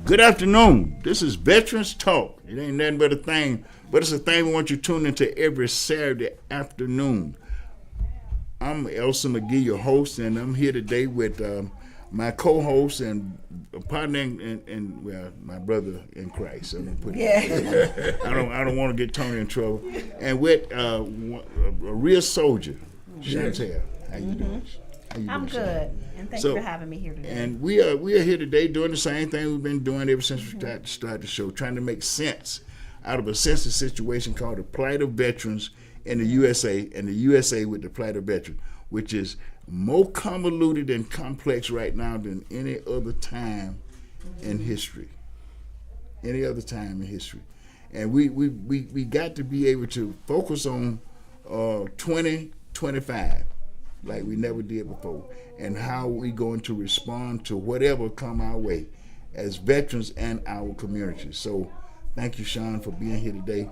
Good afternoon. This is Veterans Talk. It ain't nothing but a thing, but it's a thing we want you to tune into every Saturday afternoon. I'm Elsa McGee, your host, and I'm here today with my co-host and partner and well, my brother in Christ. I'm gonna put it. I don't want to get Tony in trouble. And with a real soldier, Chantel. How you doing? I'm good, and thank you for having me here today. And we are here today doing the same thing we've been doing ever since we started the show, trying to make sense out of a sensitive situation called the plight of veterans in the USA, and the USA with the plight of veterans, which is more convoluted and complex right now than any other time in history. Any other time in history. And we got to be able to focus on 2025 like we never did before, and how we going to respond to whatever come our way as veterans and our community. So thank you, Sean, for being here today.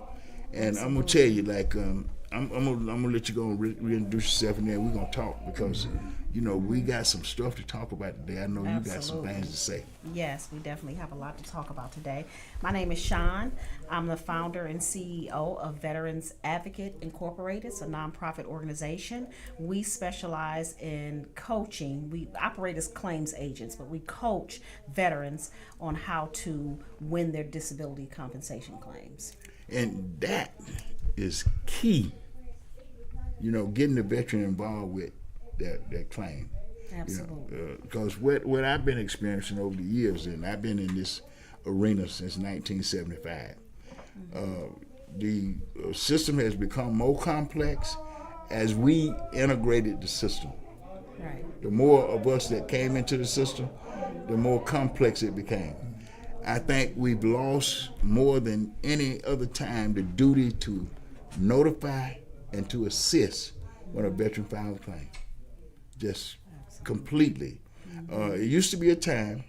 And I'm gonna tell you, like, I'm gonna let you go and reintroduce yourself, and then we're gonna talk, because you know we got some stuff to talk about today. I know you got some things to say. Yes, we definitely have a lot to talk about today. My name is Sean. I'm the founder and CEO of Veterans Advocate Incorporated. It's a nonprofit organization. We specialize in coaching. We operate as claims agents, but we coach veterans on how to win their disability compensation claims. And that is key, you know, getting the veteran involved with that claim. Absolutely. Because what I've been experiencing over the years, and I've been in this arena since 1975, the system has become more complex as we integrated the system. Right. The more of us that came into the system, the more complex it became. I think we've lost more than any other time the duty to notify and to assist when a veteran files a claim. Just completely. It used to be a time,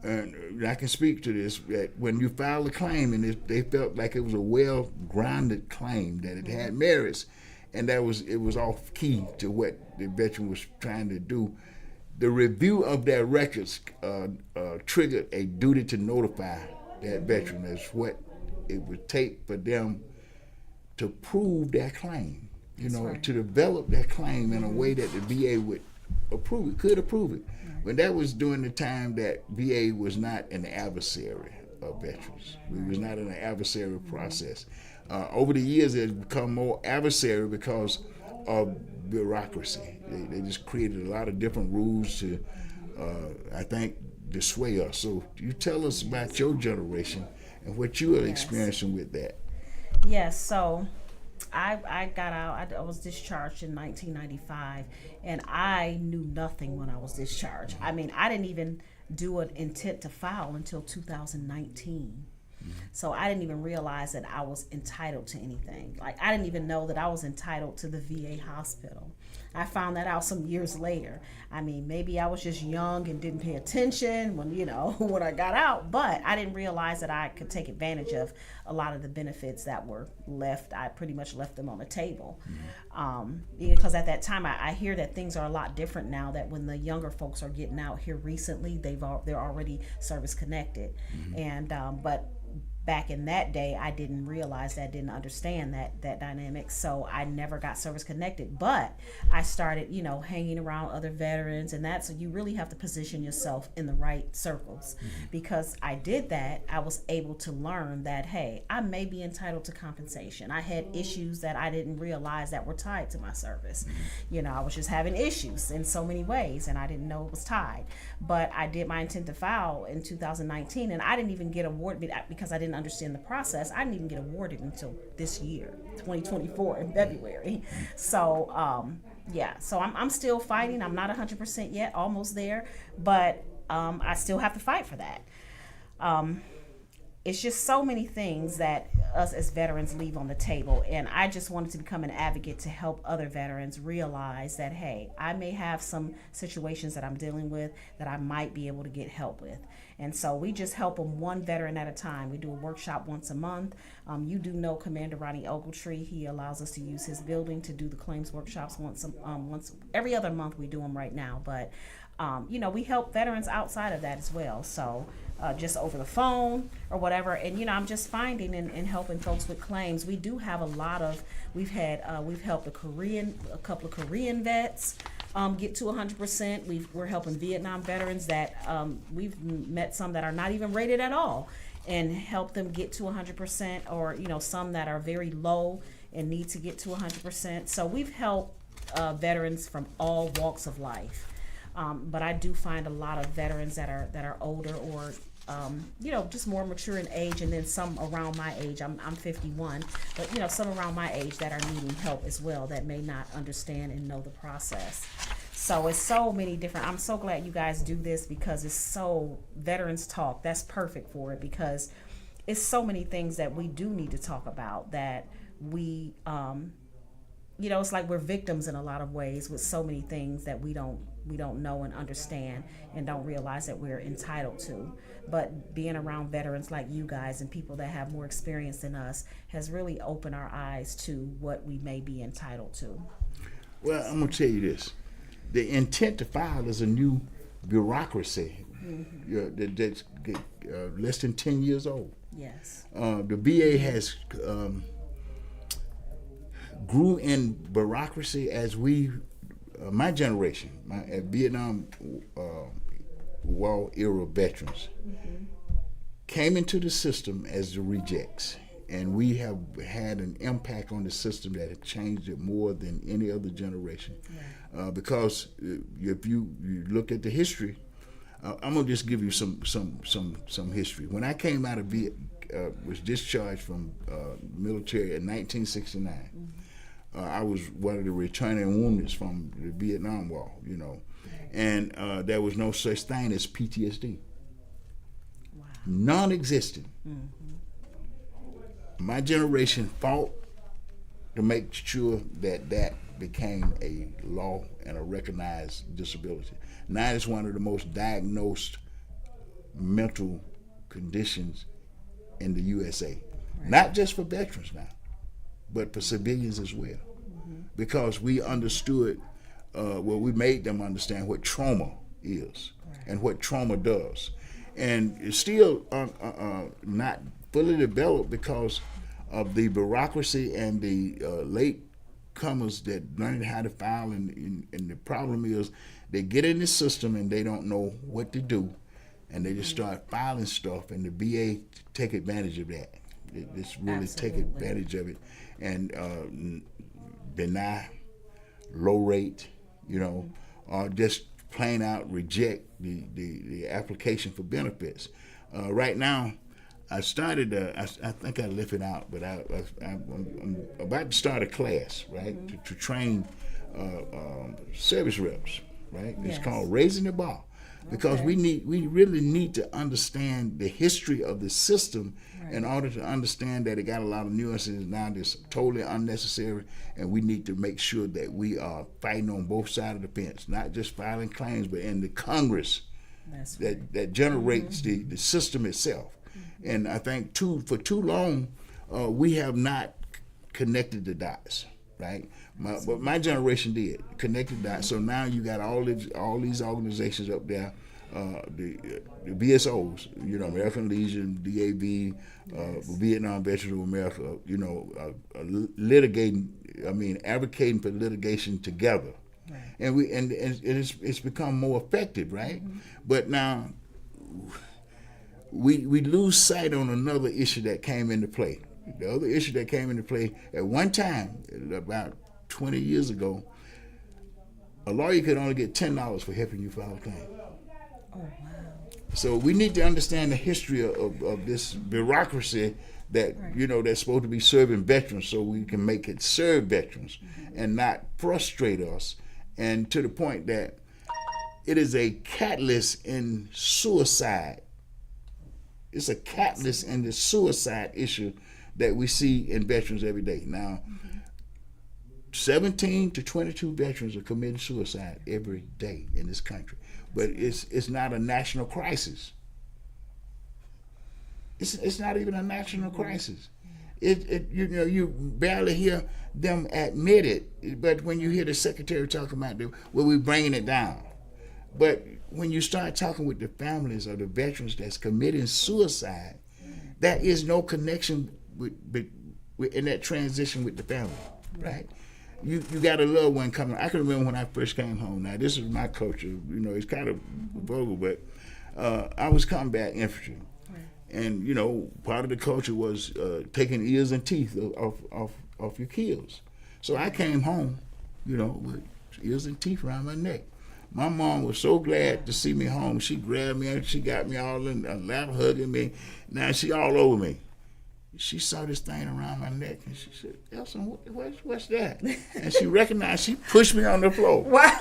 and I can speak to this, that when you filed a claim and they felt like it was a well-grounded claim, that it had merits, and it was off key to what the veteran was trying to do. The review of their records triggered a duty to notify that veteran as what it would take for them to prove their claim, to develop their claim in a way that the VA would could approve it. But that was during the time that VA was not an adversary of veterans. We was not in an adversarial process. Over the years, it's become more adversarial because of bureaucracy. They just created a lot of different rules to, I think, dissuade us. So you tell us about your generation and what you are experiencing with that. Yes, so I got out, I was discharged in 1995, and I knew nothing when I was discharged. I mean, I didn't even do an intent to file until 2019. So I didn't even realize that I was entitled to anything. Like, I didn't even know that I was entitled to the VA hospital. I found that out some years later. I mean, maybe I was just young and didn't pay attention when I got out, but I didn't realize that I could take advantage of a lot of the benefits that were left. I pretty much left them on the table. Because at that time, I hear that things are a lot different now, that when the younger folks are getting out here recently, they're already service connected. And but back in that day, I didn't realize that, didn't understand that dynamic, so I never got service connected. But I started, hanging around other veterans, and so you really have to position yourself in the right circles. Because I did that, I was able to learn that, hey, I may be entitled to compensation. I had issues that I didn't realize that were tied to my service. I was just having issues in so many ways, and I didn't know it was tied. But I did my intent to file in 2019, and I didn't even get awarded because I didn't understand the process. I didn't even get awarded until this year, 2024, in February. So so I'm still fighting. I'm not 100% yet, almost there, but I still have to fight for that. It's just so many things that us as veterans leave on the table, and I just wanted to become an advocate to help other veterans realize that, hey, I may have some situations that I'm dealing with that I might be able to get help with. And so we just help them one veteran at a time. We do a workshop once a month. You do know Commander Ronnie Ogletree. He allows us to use his building to do the claims workshops once every other month. We do them right now, but we help veterans outside of that as well. So just over the phone or whatever. And I'm just finding and helping folks with claims. We do have a lot of. We've helped a couple of Korean vets get to 100%. We're helping Vietnam veterans that we've met some that are not even rated at all, and help them get to 100%, or some that are very low and need to get to 100%. So we've helped veterans from all walks of life. But I do find a lot of veterans that are older, or just more mature in age, and then some around my age. I'm 51, but some around my age that are needing help as well, that may not understand and know the process. So it's so many different. I'm so glad you guys do this, because it's so veterans talk. That's perfect for it, because it's so many things that we do need to talk about, that we it's like we're victims in a lot of ways, with so many things that we don't know and understand, and don't realize that we're entitled to. But being around veterans like you guys and people that have more experience than us has really opened our eyes to what we may be entitled to. Well, I'm going to tell you this. The intent to file is a new bureaucracy that's less than 10 years old. Yes. The VA has grew in bureaucracy as my generation, Vietnam War era veterans, came into the system as the rejects. And we have had an impact on the system that has changed it more than any other generation. Yeah. Because if you look at the history, I'm gonna just give you some history. When I came out of was discharged from military in 1969. I was one of the returning wounded from the Vietnam War, and there was no such thing as PTSD. Wow. Non-existent. My generation fought to make sure that became a law and a recognized disability. Now it's one of the most diagnosed mental conditions in the USA. Right. Not just for veterans now, but for civilians as well. Because we understood, we made them understand what trauma is, right, and what trauma does. And it's still not fully developed because of the bureaucracy and the late comers that learned how to file. And the problem is they get in the system and they don't know what to do, and they just start filing stuff, and the VA take advantage of that. They just really take advantage of it and deny, low rate, or just plain out reject the application for benefits. Right now, I started, I think I left it out, but I'm about to start a class, right, to train service reps, right? Yes. It's called Raising the Bar. Because we really need to understand the history of the system, right, in order to understand that it got a lot of nuances now that's totally unnecessary, and we need to make sure that we are fighting on both sides of the fence, not just filing claims, but in the Congress that generates the system itself. And I think for too long we have not connected the dots, right? But my generation did connected dots. So now you got all these organizations up there, the VSOs, American Legion, DAV, Vietnam Veterans of America, advocating for litigation together, right, and it's become more effective, right? But now we lose sight on another issue that came into play. The other issue that came into play at one time, about 20 years ago, a lawyer could only get $10 for helping you file a claim. Oh, wow. So we need to understand the history of this bureaucracy that, right, that's supposed to be serving veterans, so we can make it serve veterans and not frustrate us, and to the point that it is a catalyst in suicide. It's a catalyst in the suicide issue that we see in veterans every day. Now, 17 to 22 veterans are committing suicide every day in this country, but it's not a national crisis. It's not even a national crisis. You barely hear them admit it, but when you hear the secretary talking about we're bringing it down. But when you start talking with the families of the veterans that's committing suicide, there is no connection with in that transition with the family, right? You got a loved one coming. I can remember when I first came home. Now, this is my culture. You know, it's kind of vulgar, but I was combat infantry. And, you know, part of the culture was taking ears and teeth off your kills. So I came home, you know, with ears and teeth around my neck. My mom was so glad to see me home. She grabbed me and she got me all in a lap, hugging me. Now she all over me. She saw this thing around my neck and she said, Elson, what's that? And she recognized, she pushed me on the floor. Wow.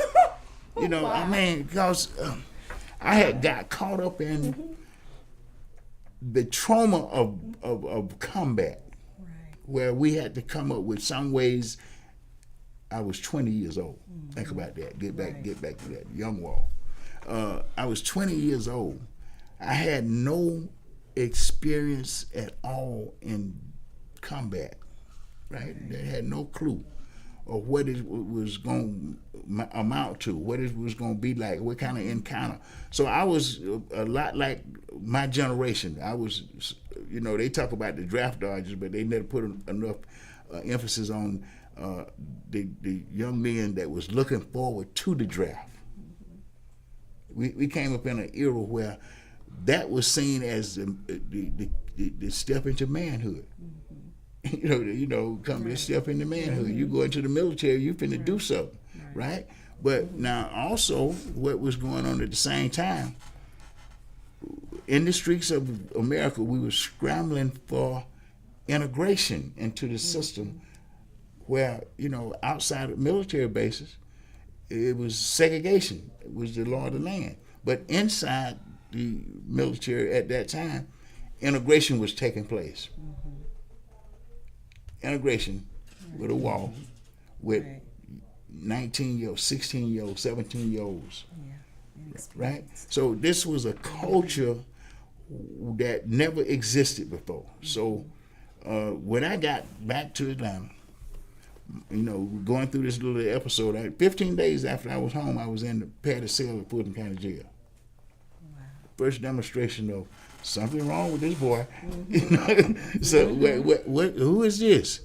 You know, I mean, because I had got caught up in the trauma of combat, where we had to come up with some ways. I was 20 years old. Think about that. Get back to that young wall. I was 20 years old. I had no experience at all in combat, right? They had no clue of what it was going to amount to, what it was going to be like, what kind of encounter. So I was a lot like my generation. I was, you know, they talk about the draft dodgers, but they never put enough emphasis on the young men that was looking forward to the draft. We came up in an era where that was seen as the step into manhood. You know, come to step into manhood. You go into the military, you finna do something, right? But now also, what was going on at the same time, in the streets of America, we were scrambling for integration into the system, where, you know, outside of military bases, it was segregation. It was the law of the land. But inside the military at that time, integration was taking place. Integration with a wall with 19-year-olds, 16-year-olds, 17-year-olds, right? So this was a culture that never existed before. So when I got back to Atlanta, you know, going through this little episode, 15 days after I was home, I was in the padded cell at Fulton County Jail. Wow. First demonstration of something wrong with this boy. You know? So who is this?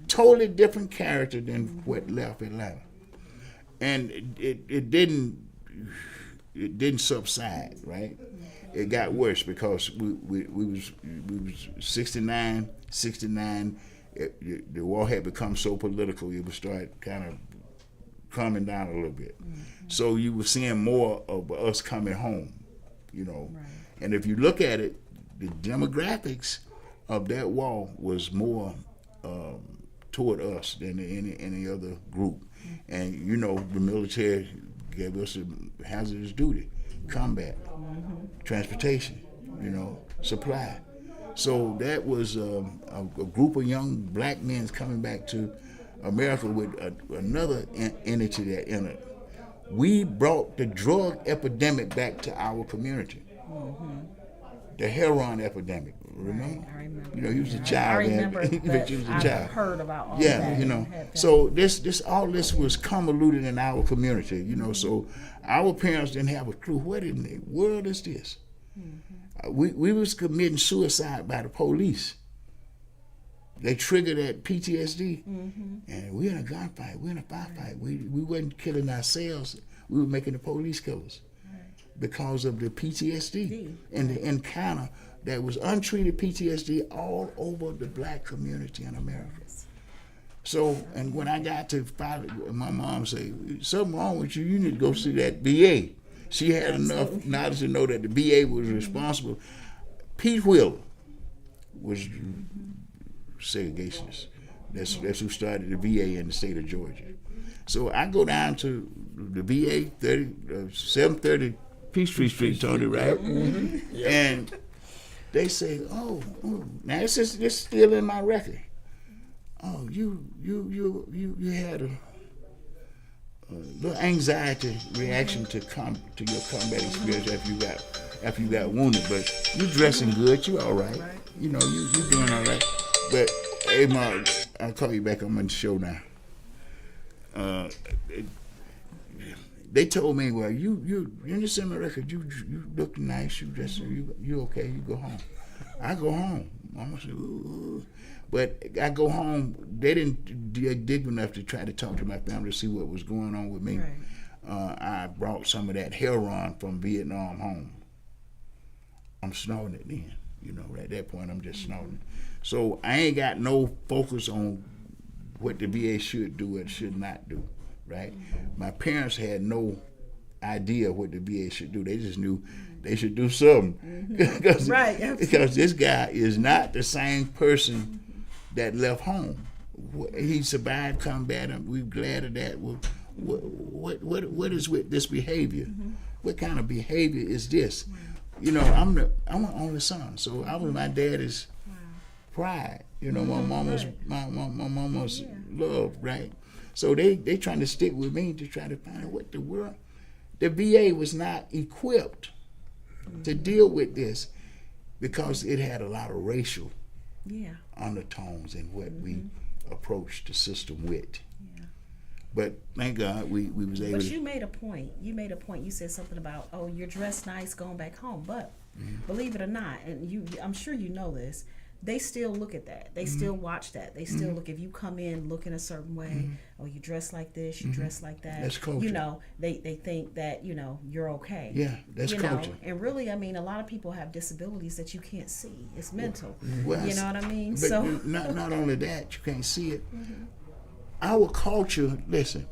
Totally different character than what left Atlanta. And it didn't subside, right? It got worse because we was 69. The war had become so political, it would start kind of calming down a little bit. So you were seeing more of us coming home, you know. Right. And if you look at it, the demographics of that wall was more toward us than any other group. And, you know, the military gave us a hazardous duty, combat, transportation, you know, supply. So that was a group of young black men coming back to America with another entity that entered. We brought the drug epidemic back to our community. The heroin epidemic, remember? I remember. You know, he was a child. I remember but you was a child. I've heard about all that. Yeah, you know. So all this was convoluted in our community, you know. So our parents didn't have a clue. What in the world is this? We was committing suicide by the police. They triggered that PTSD, and we're in a gunfight. We're in a firefight. We wasn't killing ourselves. We were making the police killers because of the PTSD and the encounter that was untreated PTSD all over the black community in America. So, and when I got to my mom said, something wrong with you, you need to go see that VA. She had enough knowledge to know that the VA was responsible. Pete Wheeler was segregationist. That's who started the VA in the state of Georgia. So I go down to the VA, 730 Peachtree Street, Tony, right? And they say, oh, now it's still in my record. Oh, you had a little anxiety reaction to your combat experience after you got wounded, but you dressing good, you all right. You know, you doing all right. But hey, Mark, I'll call you back. I'm on the show now. they told me, well, you in the semi record, you look nice, you dress, you okay, you go home. I go home. Mama said, ooh. But I go home. They didn't dig enough to try to talk to my family to see what was going on with me. Right. I brought some of that heroin from Vietnam home. I'm snorting it then. You know, at that point, I'm just snorting. So I ain't got no focus on what the VA should do and should not do, right? My parents had no idea what the VA should do. They just knew they should do something. Right. Because this guy is not the same person that left home. He survived combat, and we're glad of that. What is with this behavior? What kind of behavior is this? You know, I'm an only son, so I was my daddy's pride. You know, my mama's love, right? So they trying to stick with me to try to find out what the world. The VA was not equipped to deal with this because it had a lot of racial undertones in what we approached the system with. But thank God we was able. But to... you made a point. You said something about, oh, you're dressed nice going back home. But believe it or not, and I'm sure you know this, they still look at that. They still watch that. They still look. If you come in looking a certain way, oh, you dress like this, you dress like that. That's culture. You know, they think that, you know, you're okay. Yeah, that's culture. And really, I mean, a lot of people have disabilities that you can't see. It's mental. Well, you know what I mean? But So not only that, you can't see it. Our culture, listen,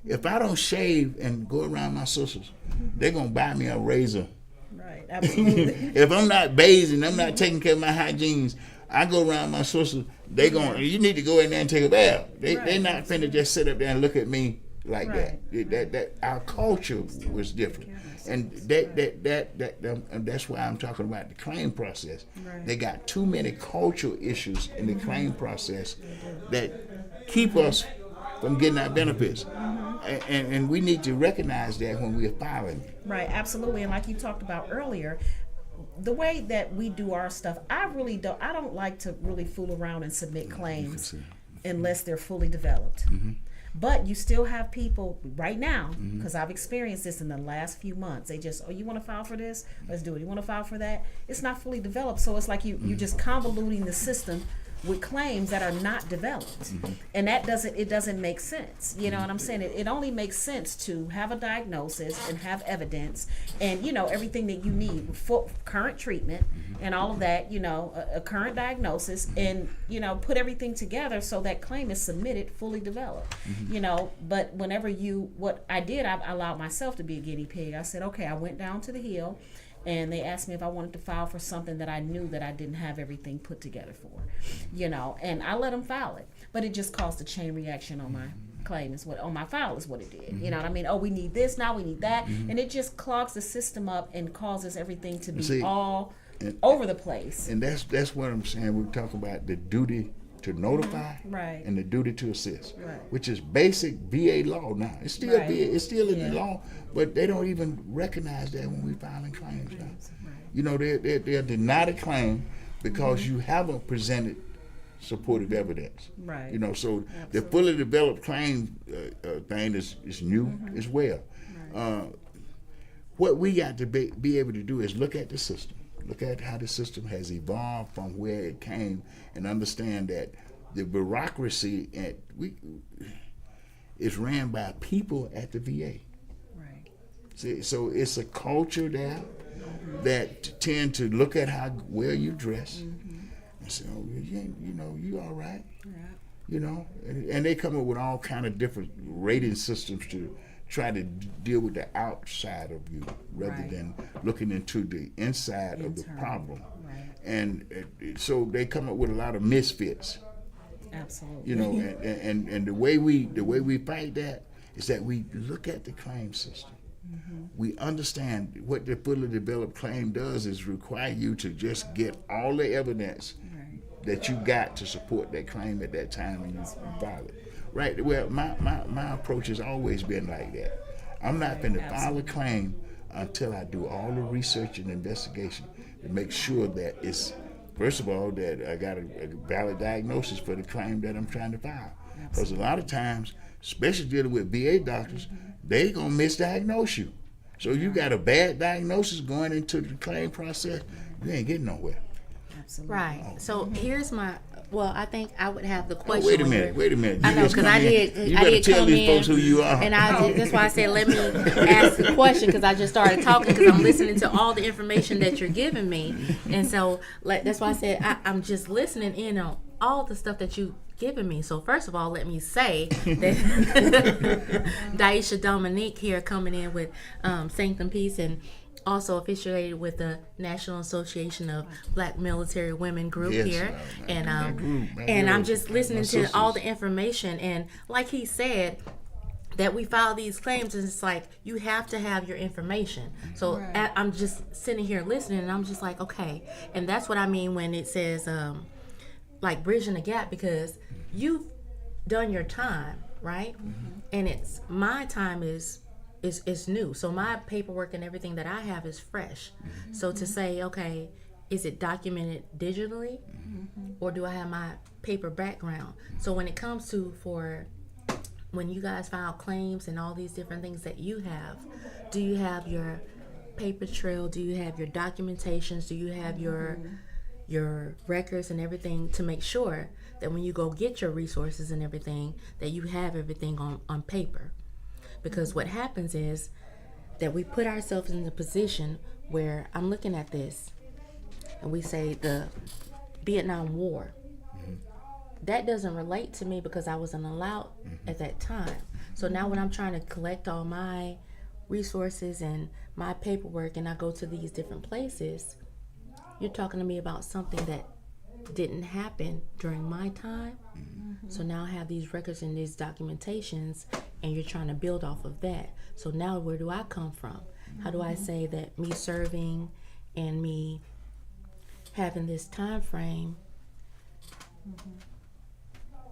if I don't shave and go around my sisters, they're going to buy me a razor. Right, absolutely. If I'm not bathing, I'm not taking care of my hygiene, I go around my sisters, they going, you need to go in there and take a bath. They're not finna just sit up there and look at me like that. That our culture was different. And that's why I'm talking about the claim process. Right. They got too many cultural issues in the claim process that keep us from getting our benefits. And we need to recognize that when we're filing. Right, absolutely. And like you talked about earlier, the way that we do our stuff, I don't like to really fool around and submit claims unless they're fully developed. But you still have people right now, because I've experienced this in the last few months. They just, oh, you want to file for this? Let's do it. You want to file for that? It's not fully developed. So it's like you just convoluting the system with claims that are not developed. And that doesn't make sense. You know what I'm saying? It only makes sense to have a diagnosis and have evidence and, you know, everything that you need for current treatment and all of that, you know, a current diagnosis and, you know, put everything together so that claim is submitted fully developed. You know, but whenever what I did, I allowed myself to be a guinea pig. I said, okay, I went down to the Hill and they asked me if I wanted to file for something that I knew that I didn't have everything put together for, you know, and I let them file it. But it just caused a chain reaction on my claim on my file is what it did. You know what I mean? Oh, we need this, now we need that. And it just clogs the system up and causes everything to be all over the place. And that's what I'm saying. We talk about the duty to notify and the duty to assist, which is basic VA law now. It's still it's still in the law, but they don't even recognize that when we filing claims now. You know, they're denied a claim because you haven't presented supportive evidence. You know, so the fully developed claim thing is new as well. What we got to be able to do is look at the system. Look at how the system has evolved from where it came and understand that the bureaucracy is ran by people at the VA. See, so it's a culture there that tend to look at how well you dress and say, oh, you know, you all right. You know, and they come up with all kind of different rating systems to try to deal with the outside of you rather than looking into the inside of the problem. And so they come up with a lot of misfits. Absolutely. You know, and the way we fight that is that we look at the claim system. We understand what the fully developed claim does is require you to just get all the evidence that you got to support that claim at that time and you file it. Right. Well, my approach has always been like that. I'm not going to file a claim until I do all the research and investigation to make sure that it's, first of all, that I got a valid diagnosis for the claim that I'm trying to file. Because a lot of times, especially dealing with VA doctors, they gonna misdiagnose you. So you got a bad diagnosis going into the claim process, you ain't getting nowhere. Absolutely. Right. So here's my. Well, I think I would have the Oh, question. wait a minute. I know, because I did. You I better did tell come these in, folks who you are. and that's why I said let me ask the question, because I just started talking because I'm listening to all the information that you're giving me, and so that's why I said I'm just listening in on all the stuff that you giving me. So first of all, let me say that Daisha Dominique here coming in with Sanctum Peace, and also affiliated with the National Association of Black Military Women group here, and I'm just listening to all the information, and like he said, that we file these claims, and it's like you have to have your information. So I'm just sitting here listening, and I'm just like, okay, and that's what I mean when it says like bridging the gap, because you've done your time, right? And it's my time is new. So my paperwork and everything that I have is fresh. So to say, okay, is it documented digitally, or do I have my paper background? So when it comes to when you guys file claims and all these different things that you have, do you have your paper trail? Do you have your documentations? Do you have your records and everything to make sure that when you go get your resources and everything, that you have everything on paper? Because what happens is that we put ourselves in the position where I'm looking at this and we say the Vietnam War. That doesn't relate to me because I wasn't allowed at that time. So now when I'm trying to collect all my resources and my paperwork, and I go to these different places, you're talking to me about something that didn't happen during my time. So now I have these records and these documentations, and you're trying to build off of that. So now where do I come from? How do I say that me serving and me having this time frame,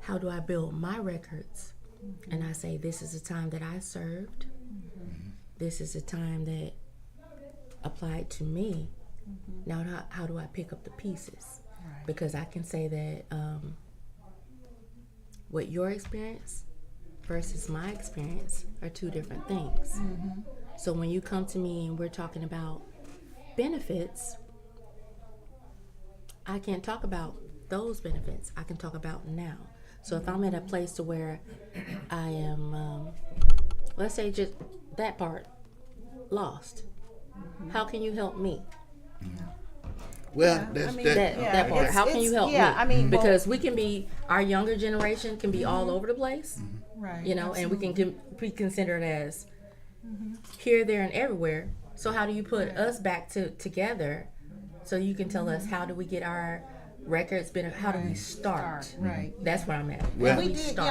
how do I build my records? And I say, this is the time that I served. This is the time that applied to me. Now how do I pick up the pieces? Because I can say that what your experience versus my experience are two different things. So when you come to me and we're talking about benefits, I can't talk about those benefits. I can talk about now. So if I'm at a place to where I am, let's say just that part, lost, how can you help me? Well, that part. How can you help me? I mean, because we can be, our younger generation can be all over the place, right? You know, and we can be considered as here, there, and everywhere. So how do you put us back together? So you can tell us, how do we get our records? How do we start? Right. That's where I'm at. Well,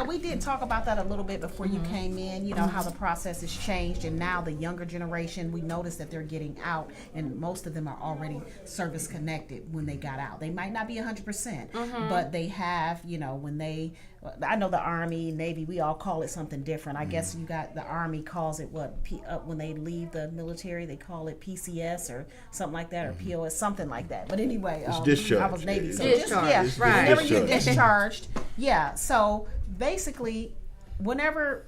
we did talk about that a little bit before you came in, you know, how the process has changed, and now the younger generation, we noticed that they're getting out, and most of them are already service connected when they got out. They might not be 100%, but they have, you know, I know the Army, Navy, we all call it something different. I guess you got the Army calls it when they leave the military, they call it PCS or something like that, or POS, something like that. But anyway, it's discharge. I was Navy, so discharge, right. Whenever you're discharged, so basically, whenever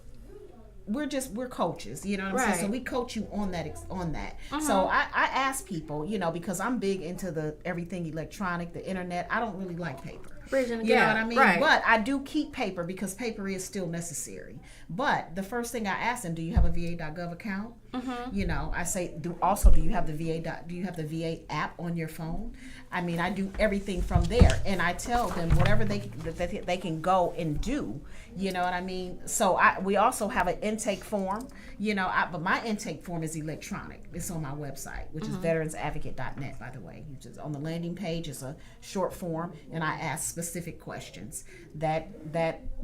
we're coaches, you know what I'm saying? So we coach you on that. So I ask people, you know, because I'm big into everything electronic, the internet. I don't really like paper. You know what I mean? Right. But I do keep paper because paper is still necessary. But the first thing I ask them, do you have a VA.gov account? You know, I say, do you have the VA app on your phone? I mean, I do everything from there, and I tell them whatever they can go and do. You know what I mean? So we also have an intake form. You know, but my intake form is electronic. It's on my website, which is veteransadvocate.net, by the way. Just on the landing page, it's a short form, and I ask specific questions that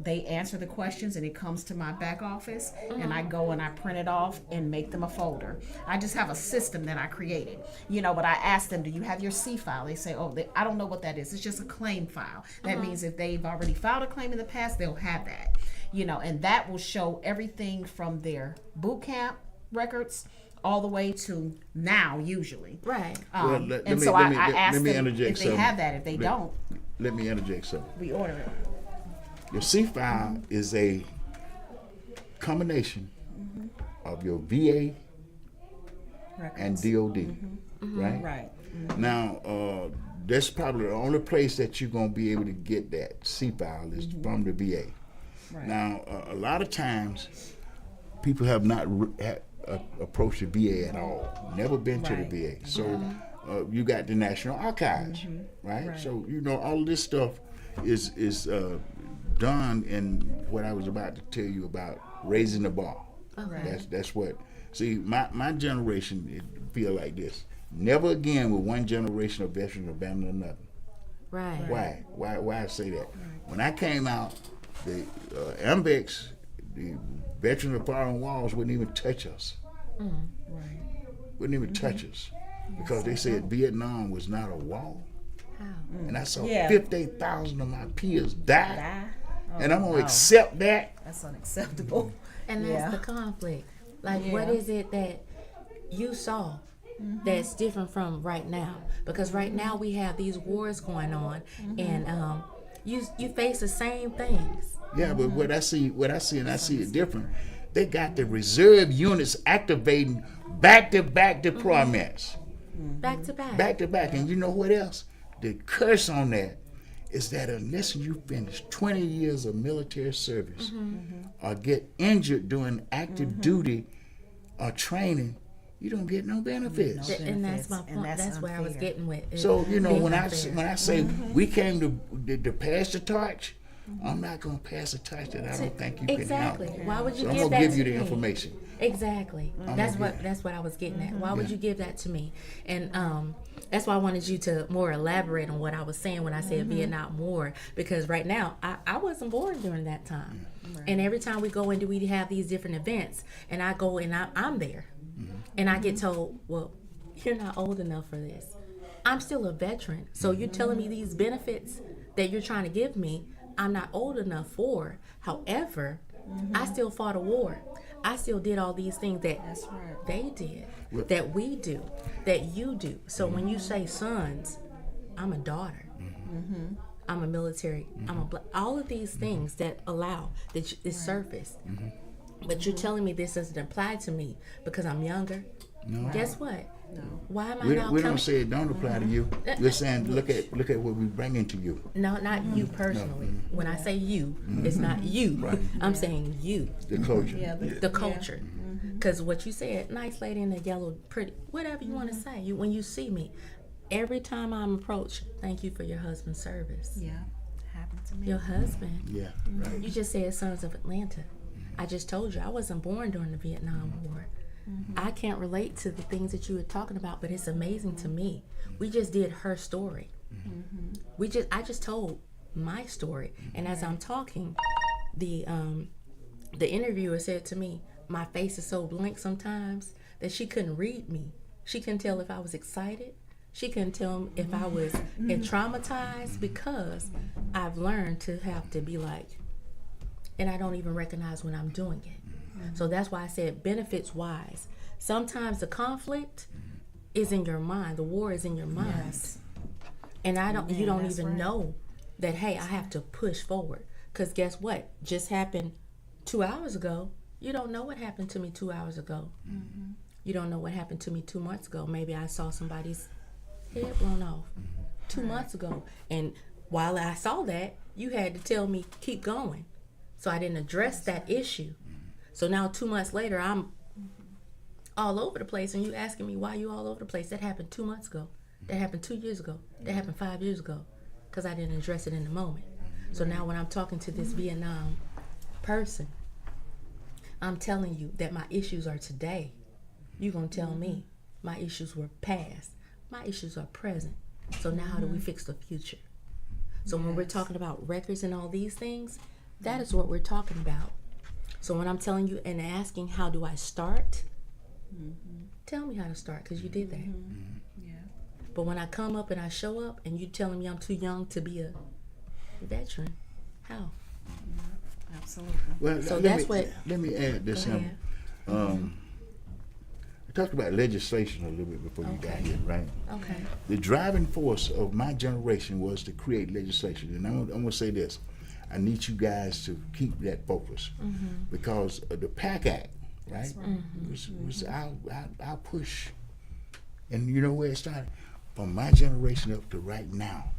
they answer the questions, and it comes to my back office, and I go and I print it off and make them a folder. I just have a system that I created, you know. But I ask them, do you have your C file? They say, I don't know what that is. It's just a claim file. That means if they've already filed a claim in the past, they'll have that, you know, and that will show everything from their boot camp records all the way to now, usually. Right. I ask them if they have that. If they don't, let me interject something. we order it. Your C file is a combination of your VA and Records. DOD, right? Right. Now, that's probably the only place that you're gonna be able to get that C file is from the VA. Right. Now, a lot of times, people have not approached the VA at all. Never been to the Right. VA. So you got the National Archives, right? Right. So all of this stuff is done in what I was about to tell you about raising the bar. Okay. That's what. See, my generation it feel like this. Never again will one generation of veterans abandon another. Right. Why I say that? When I came out, the MBEX, the veterans of foreign walls wouldn't even touch us. Right. Wouldn't even touch us because they said Vietnam was not a wall. How? And I saw Yeah. 58,000 of my peers die, Die. Oh, and I'm gonna wow. accept that. That's unacceptable. And that's Yeah. the conflict. Like, Yeah. what is it that you saw that's different from right now? Because right now we have these wars going on, and you face the same things. Yeah, but what I see, and I see it different. They got the reserve units activating back-to-back deployments, Back to back. back-to-back. And you know what else? The curse on that is that unless you finish 20 years of military service or get injured during active duty or training, you don't get no benefits. And that's my benefits, and point. that's That's where I was unfair. getting with. it. So Being when I unfair. say we came to pass the torch, I'm not gonna pass a torch that I don't think you can Exactly. handle. Why would you So I'm give gonna that give you to the me? information. Exactly. That's what I was getting at. Why would you give that to me? And that's why I wanted you to more elaborate on what I was saying when I said Vietnam War, because right now I wasn't born during that time. And every time we go and we have these different events, and I go and I'm there, and I get told, well, you're not old enough for this. I'm still a veteran, so you're telling me these benefits that you're trying to give me, I'm not old enough for. However, I still fought a war. I still did all these things that That's right. they did, that we do, that you do. So when you say sons, I'm a daughter. I'm a military. I'm a all of these things that allow that is surface. But you're telling me this doesn't apply to me because I'm younger. No. Guess what? No. Why am I We not coming? don't say it don't apply to you. We're saying look at what we bringing to you. No, not you personally. When I say you, it's not you. Right. I'm saying you, The culture. Yeah. the culture. Because what you said, nice lady in the yellow, pretty, whatever you want to say. When you see me, every time I'm approached, thank you for your husband's service. Yeah. Happened to me. Your husband. Yeah, right. You just said Sons of Atlanta. I just told you I wasn't born during the Vietnam War. I can't relate to the things that you were talking about, but it's amazing to me. We just did her story. I just told my story, and as I'm talking, the interviewer said to me, my face is so blank sometimes that she couldn't read me. She couldn't tell if I was excited. She couldn't tell if I was traumatized, because I've learned to have to be like, and I don't even recognize when I'm doing it. So that's why I said benefits wise. Sometimes the conflict is in your mind. The war is in your mind. Yes. And you don't that's even right. know that, hey, I have to push forward. Because guess what? Just happened 2 hours ago. You don't know what happened to me 2 hours ago. You don't know what happened to me 2 months ago. Maybe I saw somebody's head blown off 2 months ago. And while I saw that, you had to tell me, keep going. So I didn't address that issue. So now 2 months later, I'm all over the place, and you asking me why you all over the place. That happened 2 months ago. That happened 2 years ago. That happened 5 years ago, because I didn't address it in the moment. So now when I'm talking to this Vietnam person, I'm telling you that my issues are today. You're going to tell me my issues were past. My issues are present. So now how do we fix the future? So when we're talking about records and all these things, that is what we're talking about. So when I'm telling you and asking how do I start, tell me how to start, because you did that. Yeah. But when I come up and I show up and you telling me I'm too young to be a veteran, how? Absolutely. Well, So let that's me, what- let me add this Go in. ahead. We talked about legislation a little bit before you got Okay. here, right? Okay. The driving force of my generation was to create legislation. And I'm gonna say this. I need you guys to keep that focus because of the PAC Act, right? Was our push. And you know where it started? From my generation up to right now.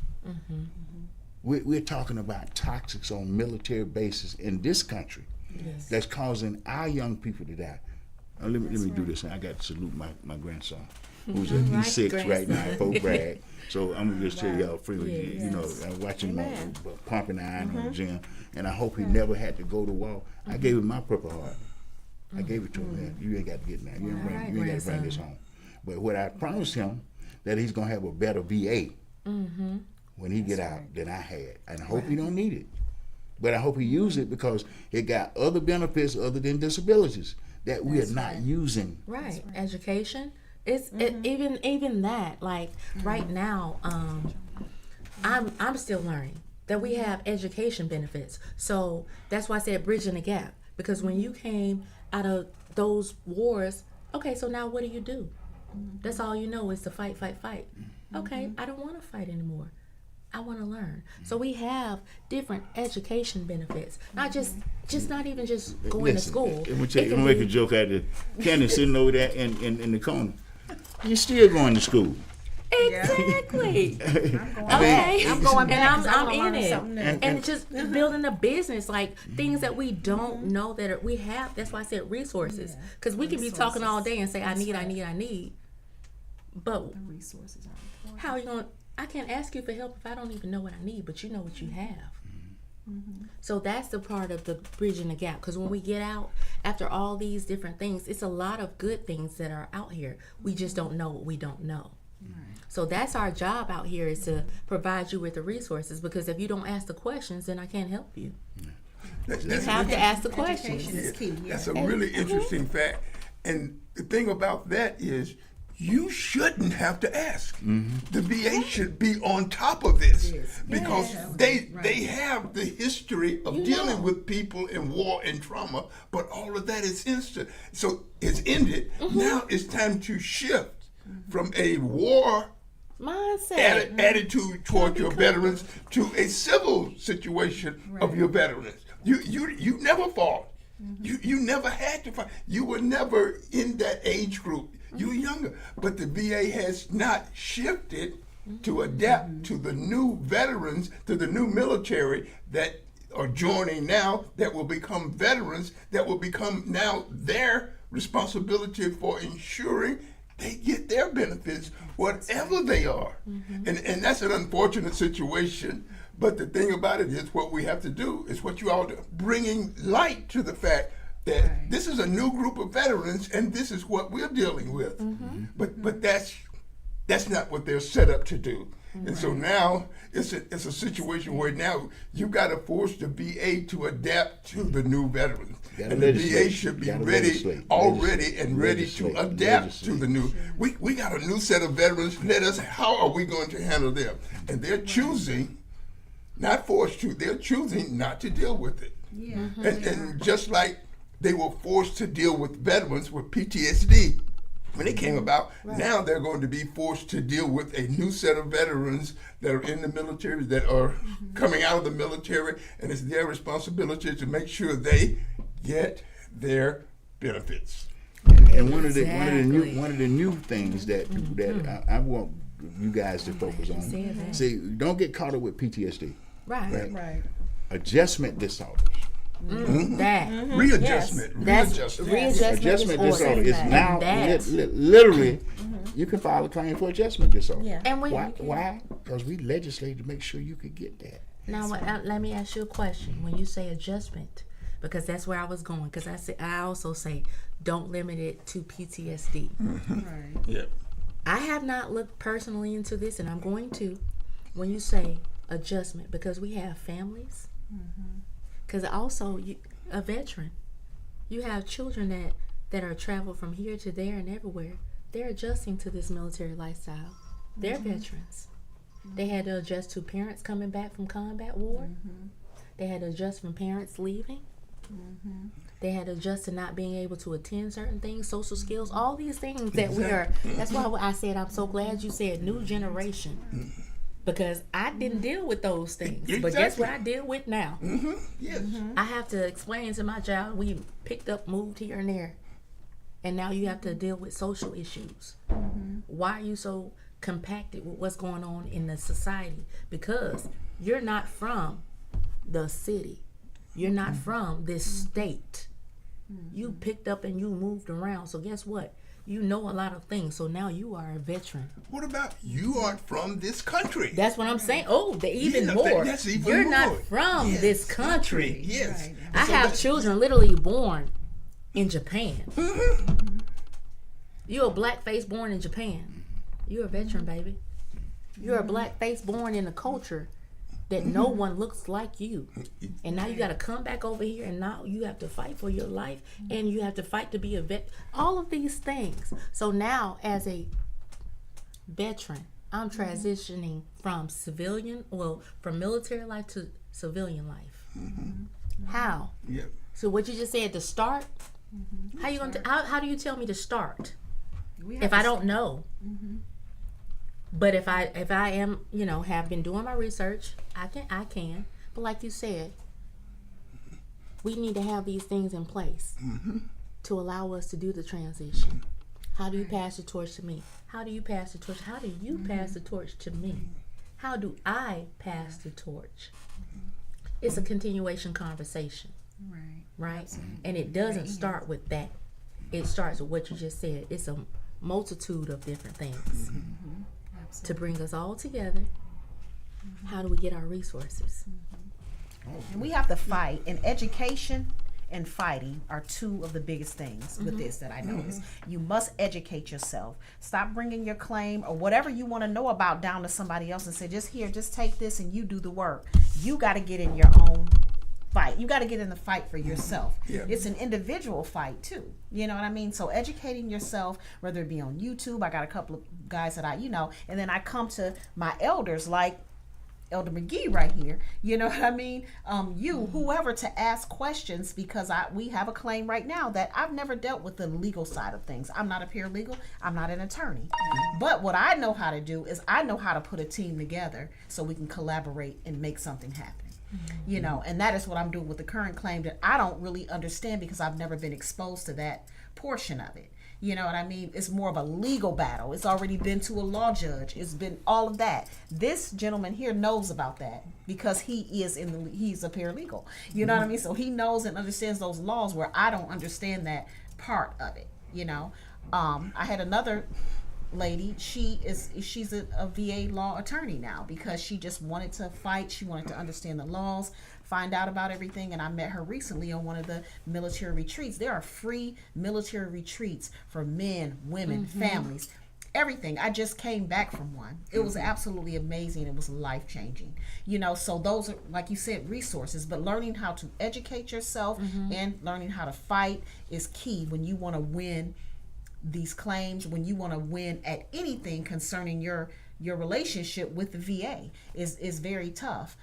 We're talking about toxics on military bases in this country that's causing our young people to die. Let me do this. I got to salute my grandson, who's he's 6 right now at Fort Bragg. So I'm gonna just tell y'all freely, you know, I'm watching him pumping iron on the gym, and I hope he never had to go to war. I gave him my Purple Heart. I gave it to him. Man. You ain't got to get now. You ain't got to bring this home. But what I promised him that he's gonna have a better VA when he get out than I had, and I hope he don't need it. But I hope he use it because it got other benefits other than disabilities that we are not using. Right. Education. It's even that. Like right now, I'm still learning that we have education benefits. So that's why I said bridging the gap. Because when you came out of those wars, okay, so now what do? That's all you know is to fight. Okay, I don't want to fight anymore. I want to learn. So we have different education benefits. Not just not even just going to school. I'm gonna make a joke out of Candace sitting over there in the corner. You're still going to school. Exactly. I'm going back. I'm in it. And just building a business, like things that we don't know that we have. That's why I said resources. Because we can be talking all day and say, I need. But The resources are important. how are you going to, I can't ask you for help if I don't even know what I need, but you know what you have. So that's the part of the bridging the gap. Because when we get out, after all these different things, it's a lot of good things that are out here. We just don't know what we don't know. So that's our job out here, is to provide you with the resources. Because if you don't ask the questions, then I can't help you. You have to ask the questions. Education is key. That's a really interesting fact. And the thing about that is, you shouldn't have to ask. The VA should be on top of this because they have the history of dealing with people in war and trauma, but all of that is instant. So it's ended. Now it's time to shift from a war Mindset. attitude toward your veterans to a civil situation of your veterans. You never fought. You never had to fight. You were never in that age group. You were younger. But the VA has not shifted to adapt to the new veterans, to the new military that are joining now, that will become veterans, that will become now their responsibility for ensuring they get their benefits, whatever they are. And that's an unfortunate situation. But the thing about it is, what we have to do is what you all do, bringing light to the fact that this is a new group of veterans and this is what we're dealing with. But that's not what they're set up to do. And so now it's a situation where now you've got to force the VA to adapt to the new veterans. And the VA should be ready to adapt to the new. We got a new set of veterans. How are we going to handle them? And they're choosing, not forced to, they're choosing not to deal with it. And just like they were forced to deal with veterans with PTSD when it came about, now they're going to be forced to deal with a new set of veterans that are in the military, that are coming out of the military, and it's their responsibility to make sure they get their benefits. And one of the new things that I want you guys to focus on. See, don't get caught up with PTSD. Right. Adjustment disorders. Readjustment. Adjustment disorder is now literally you can file a claim for adjustment disorder. And why? Because we legislated to make sure you could get that. Now, let me ask you a question. When you say adjustment, because that's where I was going. Because I also say don't limit it to PTSD. I have not looked personally into this, and I'm going to. When you say adjustment, because we have families. Because also, a veteran, you have children that are traveled from here to there and everywhere. They're adjusting to this military lifestyle. They're veterans. They had to adjust to parents coming back from combat war. They had to adjust from parents leaving. They had to adjust to not being able to attend certain things, social skills, all these things that we are. That's why I said I'm so glad you said new generation. because I didn't deal with those things. Exactly. But guess what I deal with now? Yes. I have to explain to my child, we picked up, moved here and there, and now you have to deal with social issues. Why are you so compacted with what's going on in the society? Because you're not from the city. You're not from this state. You picked up and you moved around. So guess what? You know a lot of things. So now you are a veteran. What about you aren't from this country? That's what I'm saying. Oh, even Yeah, more. that's even You're more. not from Yes, this country. Yes. I So have that- children literally born in Japan. You're a black face born in Japan. You're a veteran, baby. You're a black face born in a culture that no one looks like you. And now you got to come back over here, and now you have to fight for your life, and you have to fight to be a vet. All of these things. So now, as a veteran, I'm transitioning from from military life to civilian life. How? Yeah. So what you just said to start? How you gonna? How do you tell me to start if I don't know? But if I am, have been doing my research, I can. But like you said, we need to have these things in place to allow us to do the transition. How do you pass the torch to me? How do you pass the torch? How do you pass the torch to me? How do I pass the torch? It's a continuation conversation, right? And it doesn't start with that. It starts with what you just said. It's a multitude of different things to bring us all together. How do we get our resources? And we have to fight. And education and fighting are two of the biggest things with this that I notice. You must educate yourself. Stop bringing your claim or whatever you want to know about down to somebody else and say, just take this and you do the work. You got to get in your own fight. You got to get in the fight for yourself. Yeah. It's an individual fight too. You know what I mean? So educating yourself, whether it be on YouTube, I got a couple of guys that and then I come to my elders like Elder McGee right here, you know what I mean? Whoever to ask questions, because we have a claim right now that I've never dealt with the legal side of things. I'm not a paralegal, I'm not an attorney. But what I know how to do is I know how to put a team together so we can collaborate and make something happen. And that is what I'm doing with the current claim that I don't really understand because I've never been exposed to that portion of it. You know what I mean? It's more of a legal battle. It's already been to a law judge. It's been all of that. This gentleman here knows about that because he's a paralegal. You know what I mean? So he knows and understands those laws where I don't understand that part of it. I had another lady. She's a VA law attorney now because she just wanted to fight. She wanted to understand the laws, find out about everything, and I met her recently on one of the military retreats. There are free military retreats for men, women, families, everything. I just came back from one. It was absolutely amazing. It was life-changing. So those are, like you said, resources, but learning how to educate yourself and learning how to fight is key when you want to win these claims, when you want to win at anything concerning your relationship with the VA is very tough.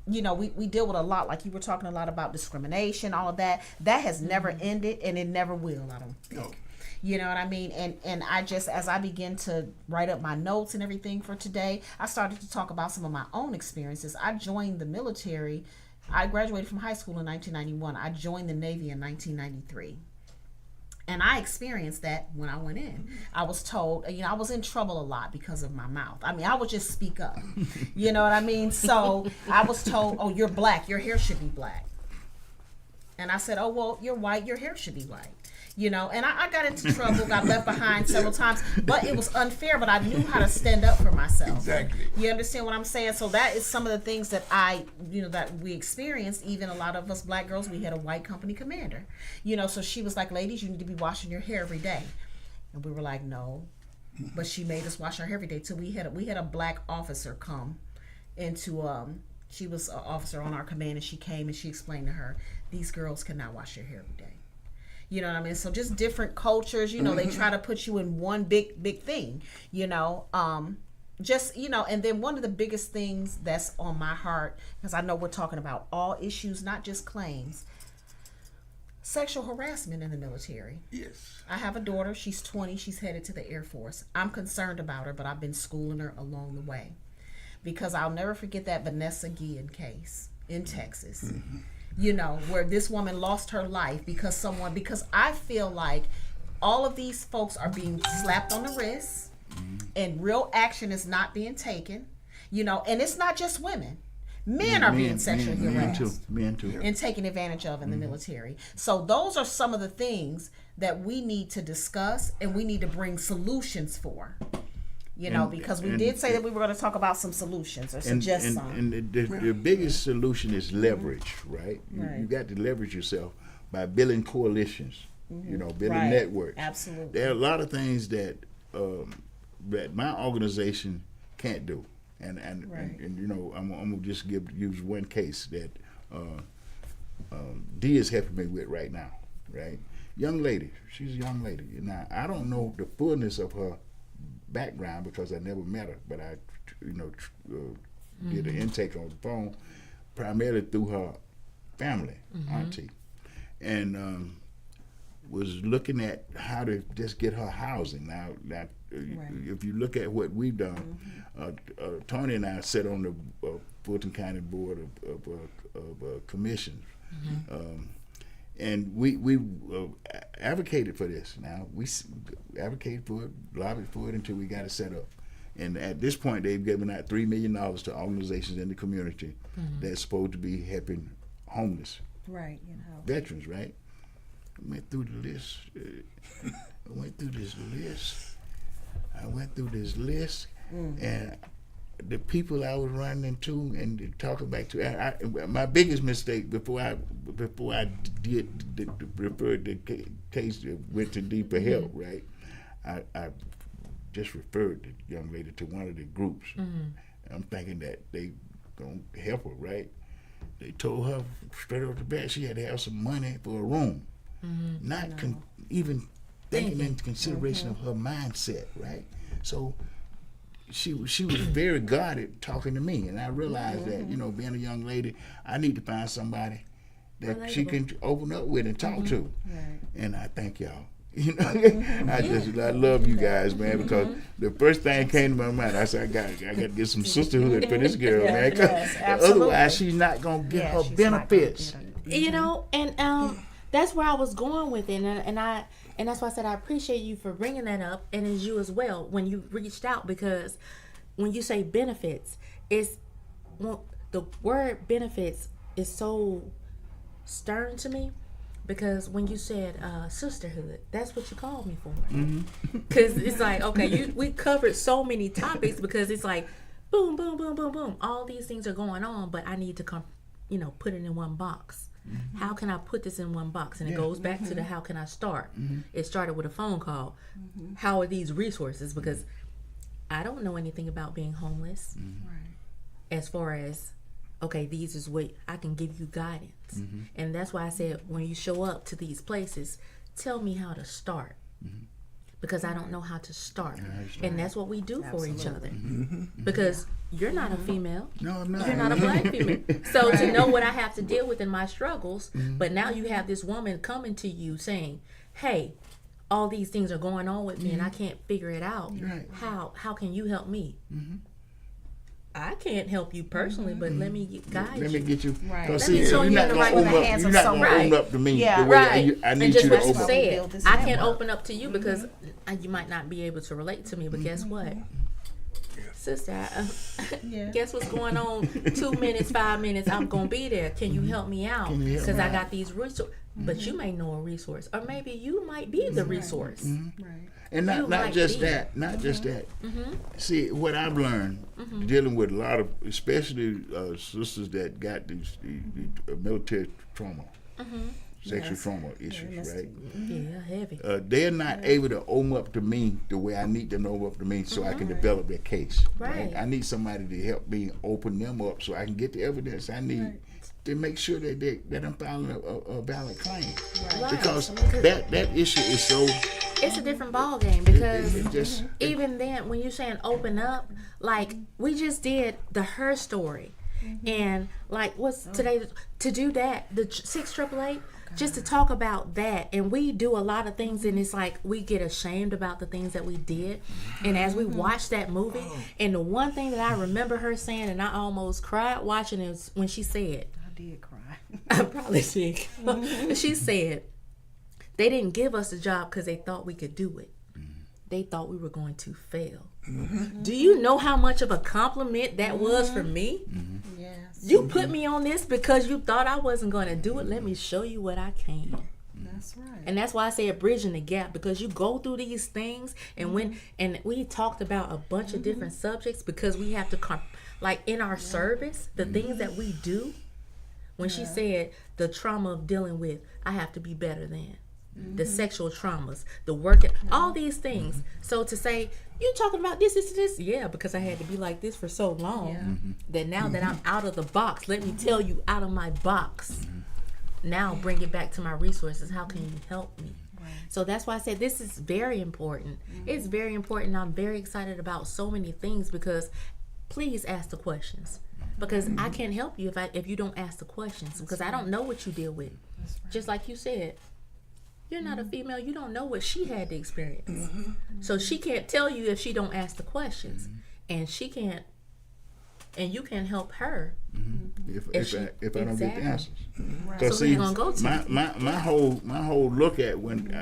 We deal with a lot, like you were talking a lot about discrimination, all of that has never ended and it never will, I don't think. Okay. You know what I mean? And I just, as I began to write up my notes and everything for today, I started to talk about some of my own experiences. I joined the military. I graduated from high school in 1991. I joined the Navy in 1993. And I experienced that when I went in. I was told, I was in trouble a lot because of my mouth. I would just speak up. You know what I mean? So I was told, oh, you're black, your hair should be black. And I said, oh, well, you're white, your hair should be white. And I got into trouble, got left behind several times, but it was unfair, but I knew how to stand up for myself. Exactly. You understand what I'm saying? So that is some of the things that that we experienced. Even a lot of us black girls, we had a white company commander, so she was like, ladies, you need to be washing your hair every day. And we were like, no, but she made us wash our hair every day. So we had a black officer come into, she was an officer on our command, and she came and she explained to her, these girls cannot wash their hair every day. You know what I mean? So just different cultures, they try to put you in one big thing, and then one of the biggest things that's on my heart, because I know we're talking about all issues, not just claims. sexual harassment in the military. Yes. I have a daughter. She's 20. She's headed to the Air Force. I'm concerned about her, but I've been schooling her along the way. Because I'll never forget that Vanessa Guillen case in Texas. You know, where this woman lost her life because I feel like all of these folks are being slapped on the wrist and real action is not being taken. You know, and it's not just women. Men are being sexually harassed. Men too. And taken advantage of in the military. So those are some of the things that we need to discuss and we need to bring solutions for. You know, because we did say that we were going to talk about some solutions or suggest some. And the biggest solution is leverage, right? You got to leverage yourself by building coalitions, you know, building networks. Absolutely. There are a lot of things that that my organization can't do. And you know, I'm gonna just use one case that Dee is helping me with right now, right? Young lady, she's a young lady. Now I don't know the fullness of her background because I never met her, but I, you know, did an intake on the phone, primarily through her family, auntie, and was looking at how to just get her housing. Now if you look at what we've done, Tony and I sat on the Fulton County Board of Commissions, and we advocated for this. Now we advocated for it, lobbied for it until we got it set up. And at this point, they've given out $3 million to organizations in the community that's supposed to be helping homeless veterans. Right? I went through the list. I went through this list, and the people I was running into and talking back to. My biggest mistake before I did refer the case that went to Dee for help, right? I just referred the young lady to one of the groups. I'm thinking that they gonna help her, right? They told her straight off the bat she had to have some money for a room, not even taking into consideration of her mindset, right? So she was very guarded talking to me, and I realized that, you know, being a young lady, I need to find somebody that she can open up with and talk to. And I thank y'all. You know, I love you guys, man, because the first thing came to my mind, I said, I got to get some sisterhood for this girl, man, because otherwise she's not gonna get her benefits. You know, and that's where I was going with it, and that's why I said I appreciate you for bringing that up, and as you as well when you reached out, because when you say benefits, the word benefits is so stern to me. Because when you said sisterhood, that's what you called me for. Because it's like, okay, we covered so many topics because it's like, boom, boom, boom, boom, boom. All these things are going on, but I need to put it in one box. How can I put this in one box? And it goes back to the how can I start? It started with a phone call. How are these resources? Because I don't know anything about being homeless. As far as, okay, these is what I can give you guidance. And that's why I said, when you show up to these places, tell me how to start. Because I don't know how to start. And that's what we do for each other. Because you're not a female. No, I'm not. You're not a black female. So to know what I have to deal with in my struggles, but now you have this woman coming to you saying, hey, all these things are going on with me and I can't figure it out. How can you help me? I can't help you personally, but let me guide you. Let me get you. Right. See, show you're you not the going right to with open the up. hands You're of not some going to open up to me Yeah. the way Right. I And need just you to like you open up. said, I can open up to you because you might not be able to relate to me, but guess what? Sister, guess what's going on? 2 minutes, 5 minutes, I'm going to be there. Can you help me out? Because I got these resources. But you may know a resource, or maybe you might be the resource. And not just that. See, what I've learned dealing with a lot of, especially sisters that got these military trauma, sexual trauma issues, right? Yeah, heavy. They're not able to open up to me the way I need them to open up to me so I can develop their case. Right. I need somebody to help me open them up so I can get the evidence I need to make sure that I'm filing a valid claim. Right. Because that issue is so... It's a different ball game because it even then, when you're saying open up, like we just did her story, and like what's today to do that, the 688 just to talk about that. And we do a lot of things, and it's like we get ashamed about the things that we did. And as we watch that movie, and the one thing that I remember her saying, and I almost cried watching it, was when she said, I did cry. I probably did. She said, they didn't give us the job because they thought we could do it. They thought we were going to fail. Do you know how much of a compliment that was for me? Yes. You put me on this because you thought I wasn't going to do it. Let me show you what I can. That's right. And that's why I say a bridging the gap, because you go through these things, and and we talked about a bunch of different subjects, because we have to like in our service, the things that we do. When she said the trauma of dealing with, I have to be better than. The sexual traumas, the work, all these things. So to say, you talking about this, yeah, because I had to be like this for so long that now that I'm out of the box, let me tell you, out of my box, now bring it back to my resources. How can you help me? Right. So that's why I said this is very important. It's very important. I'm very excited about so many things, because please ask the questions. Because I can't help you if you don't ask the questions, because I don't know what you deal with. Just like you said, you're not a female. You don't know what she had to experience. So she can't tell you if she don't ask the questions, and she can't, and you can't help her if I don't get the answers. Right. Because So who you gonna go to? my whole look at when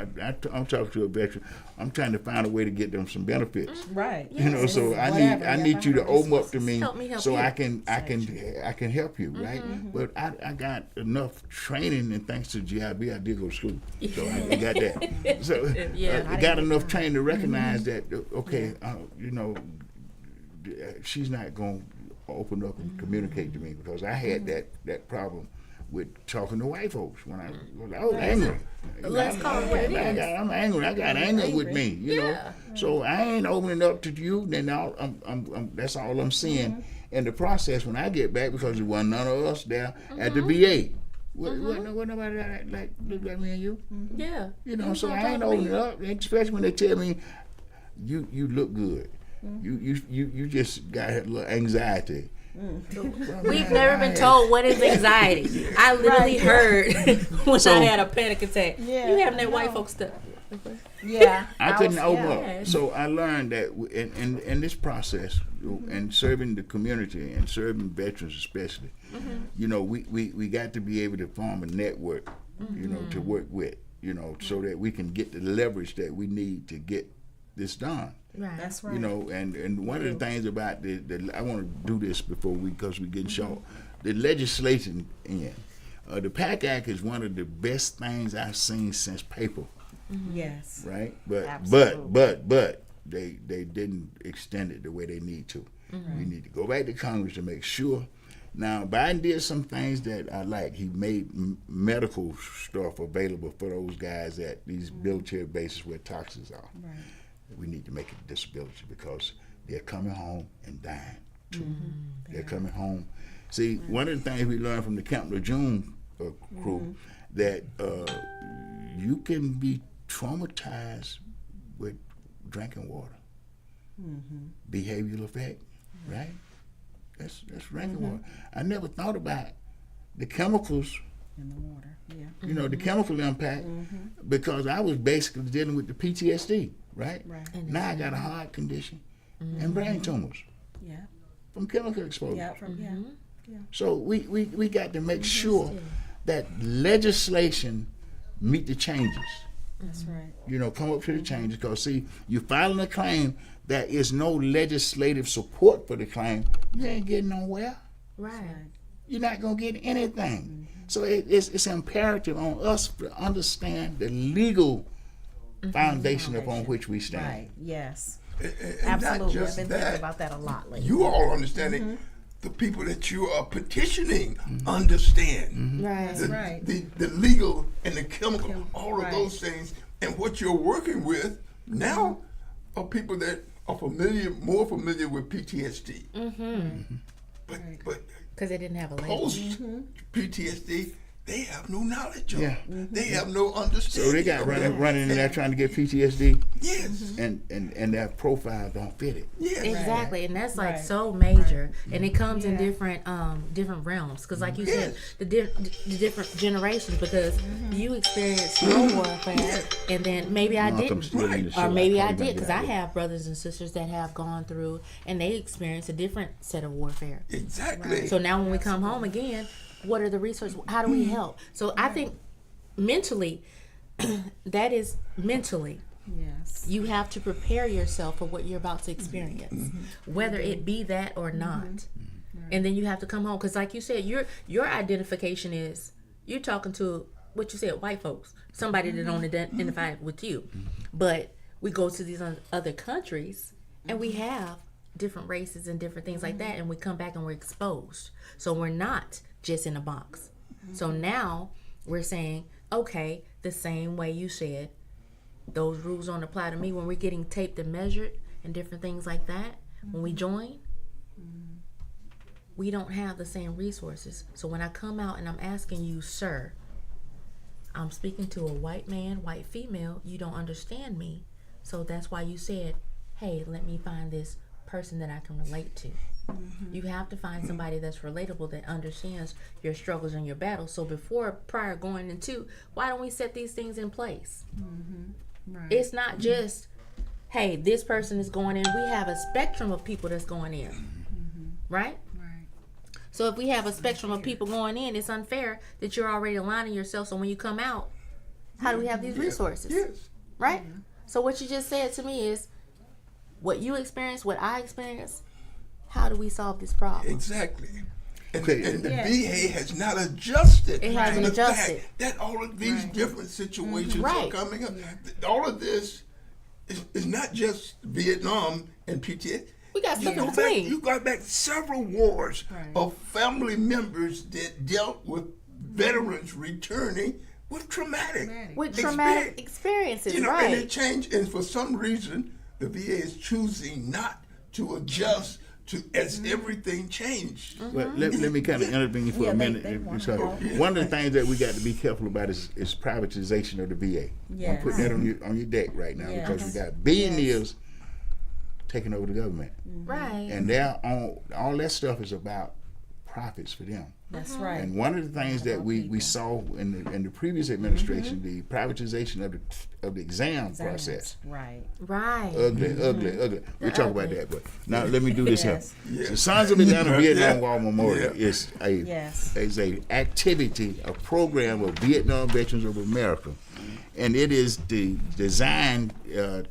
I'm talking to a veteran, I'm trying to find a way to get them some benefits. Right. You know, so Whatever, I need you to open up to me, Help me help so you. I can help you, right? But I got enough training, and thanks to GIB, I did go to school, so I got that. So I got enough training to recognize that. Okay, you know, she's not going to open up and communicate to me, because I had that problem with talking to white folks when I was angry. Let's call it what it is. I'm angry. I got anger with me, you know. So I ain't opening up to you. Then I'm that's all I'm seeing in the process when I get back, because there wasn't none of us there at the VA. What nobody like look like me and you? Yeah. You know, so I ain't opening up, especially when they tell me you look good. You just got a little anxiety. We've never been told what is anxiety. I literally heard when I had a panic attack. Yeah, You having that white folks stuff. Yeah. I couldn't open yeah. up. So I learned that in this process, and serving the community and serving veterans especially, you know, we got to be able to form a network, you know, to work with, you know, so that we can get the leverage that we need to get this done. Right. That's right. You know, and one of the things about the I want to do this because we're getting short. The legislation the PAC Act is one of the best things I've seen since paper. Yes. Right? But Absolutely. but they didn't extend it the way they need to. We need to go back to Congress to make sure. Now, Biden did some things that I like. He made medical stuff available for those guys at these military bases where toxins are. Right. We need to make it a disability, because they're coming home and dying too. They're coming home. See, one of the things we learned from the Camp Lejeune crew, that you can be traumatized with drinking water. Behavioral effect, right? That's drinking water. I never thought about the chemicals, In the water. Yeah. you know, the chemical impact, because I was basically dealing with the PTSD, right? Right. Now I got a heart condition and brain tumors Yeah. from chemical exposure. Yeah. From So we got to make sure that legislation meet the changes. That's right. You know, come up to the changes, because see, you filing a claim, there is no legislative support for the claim, you ain't getting nowhere. Right. You're not gonna get anything. So it's imperative on us to understand the legal foundation upon which we stand. Right. Yes. And Absolutely. not I've just been that, thinking about that a lot lately. you all understanding the people that you are petitioning understand Right. That's right. the legal and the chemical, all of Right. those things, and what you're working with now are people that are more familiar with PTSD. But Because they didn't have a label. post PTSD, they have no knowledge of. Yeah. They have no understanding. So they got of running in there and- trying to get PTSD, Yes. and their profile don't fit it. Yes. Exactly, and that's like Right. so major, and it comes in Yeah. different realms. Because, like you Yes. said, the different generations. Because you experienced your warfare, and then maybe I Mark, I'm didn't, still in the show. or maybe I I'll call you did, because I back. have brothers and sisters that have gone through, and they experienced a different set of warfare. Exactly. So now when we come home again, what are the resources? How do we help? So I think mentally, that is mentally. Yes. You have to prepare yourself for what you're about to experience, whether it be that or not. And then you have to come home, because like you said, your identification is you're talking to what you said, white folks, somebody that don't identify with you. But we go to these other countries and we have different races and different things like that, and we come back and we're exposed. So we're not just in a box. So now we're saying, okay, the same way you said, those rules don't apply to me. When we're getting taped and measured and different things like that, when we join, we don't have the same resources. So when I come out and I'm asking you, sir, I'm speaking to a white man, white female, you don't understand me. So that's why you said, hey, let me find this person that I can relate to. You have to find somebody that's relatable, that understands your struggles and your battles. So prior going into, why don't we set these things in place? Right. It's not just, hey, this person is going in. We have a spectrum of people that's going in, right? Right. So if we have a spectrum of people going in, it's unfair that you're already aligning yourself. So when you come out, how do we have these resources? Yes. Right? So what you just said to me is, what you experience, what I experience, how do we solve this problem? Exactly. And, Okay. and the Yeah. VA has not adjusted. It to hasn't the adjusted. fact that all of these different situations Right. are coming up. All of this is not just Vietnam and PTSD. We got stuff in back, between. you got back several wars Right. of family members that dealt with veterans returning with traumatic With traumatic experiences, and it right? changed, and for some reason, the VA is choosing not to adjust to as everything changed. Well, let me kind of intervene for Yeah, a they- minute. they want So help. one of the things that we got to be careful about is privatization of the VA. I'm putting that on your deck right now, Yes. because we got billionaires taking over the government, Right. and they're on all that stuff is about profits for them. That's right. And one of the things that we saw in the previous administration, the privatization of the exam process. Right. Right. Ugly. We'll talk about that, but now let me do this Yes. here. The Sons of the Down Yeah. Vietnam War Memorial Yeah. is Yes. a activity, a program of Vietnam Veterans of America, and it is designed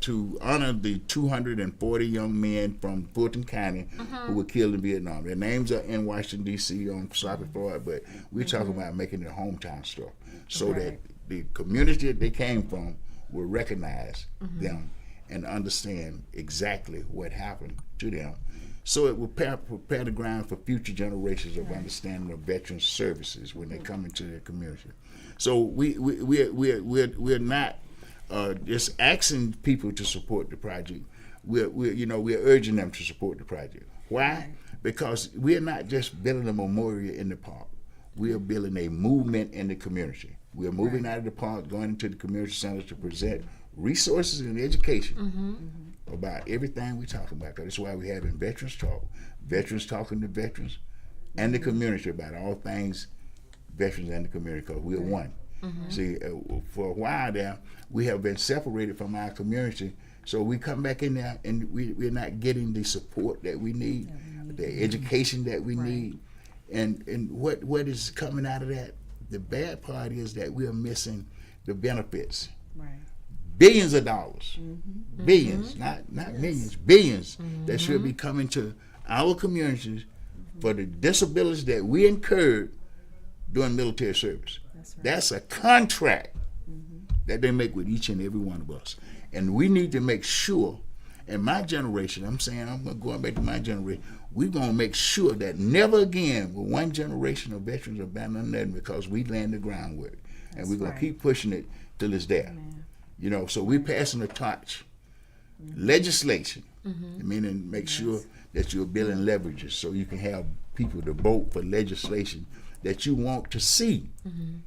to honor the 240 young men from Fulton County who were killed in Vietnam. Their names are in Washington D.C. on sloppy Floyd, but we're talking about making it a hometown stuff, so that the community that they came from will recognize them and understand exactly what happened to them. So it will prepare the ground for future generations of understanding of veteran services when they come into their community. So we're not just asking people to support the project. We're urging them to support the project. Why? Because we're not just building a memorial in the park. We are building a movement in the community. We are moving out of the park, going into the community centers to present resources and education about everything we're talking about. That's why we're having Veterans Talk. Veterans talking to veterans and the community about all things veterans and the community, because we're one. See, for a while there, we have been separated from our community, so we come back in there and we're not getting the support that we need, the education that we need. And what is coming out of that? The bad part is that we are missing the benefits. Right. Billions of dollars, billions, not millions, billions that should be coming to our communities for the disabilities that we incurred during military service. That's right. That's a contract that they make with each and every one of us. And we need to make sure, in my generation, I'm going back to my generation, we're going to make sure that never again will one generation of veterans abandon them, because we laying the groundwork. And we're going to keep pushing it till it's there. So we're passing the torch. Legislation, meaning make sure that you're building leverages so you can have people to vote for legislation that you want to see.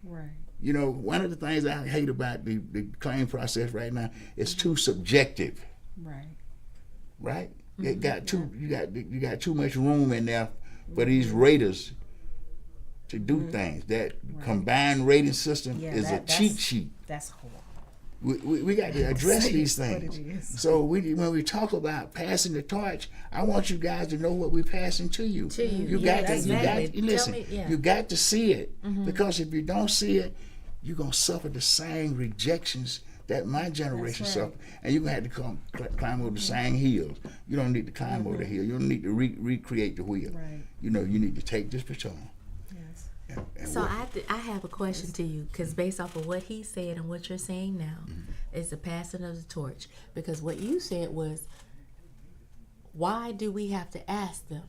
Right. You know, one of the things I hate about the claim process right now is too subjective. Right. Right? It got you got too much room in there for these raters to do things. That combined rating system is a cheat sheet. That's horrible. We got to address these What things. it is. So when we talk about passing the torch, I want you guys to know what we're passing to you. You got to listen. You got to see it, because if you don't see it, you're gonna suffer the same rejections that my generation suffered, and you're gonna have to climb over the same hills. You don't need to climb over the hill. You don't need to recreate the wheel. Right. You know, you need to take this baton. Yes. And So I have a question to you, because based off of what he said and what you're saying now, is the passing of the torch. Because what you said was, why do we have to ask them?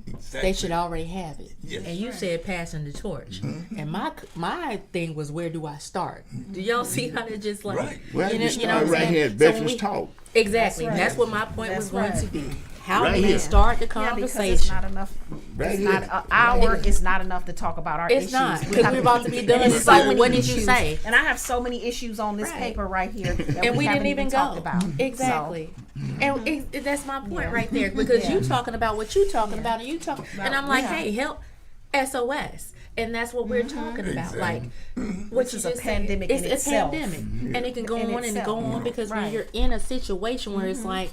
Exactly. They should already have it. Yes. And you said passing the torch. And my thing was, where do I start? Do y'all see how they just like, Right. well, you what start I'm right saying? here at So when Veterans we- Talk. Exactly. That's right. That's what my point was going That's to right. be. How Right do we here. start the Yeah, because conversation? it's not enough. Right It's here. not an hour. It's not enough to talk about our It's issues. not, We because have we're about to be done. and It's so like, many what did you issues. say? And I have so many issues on this Right. paper right here that And we haven't didn't even talked go. about. Exactly. And that's my point right there, because you talking about what you talking about, and you talking, and I'm like, hey, help, SOS. And that's what we're talking about. Like, what Which you is a just said. pandemic It's in a itself. pandemic. And it can go In on and go itself. on, because when Right. you're in a situation where it's like,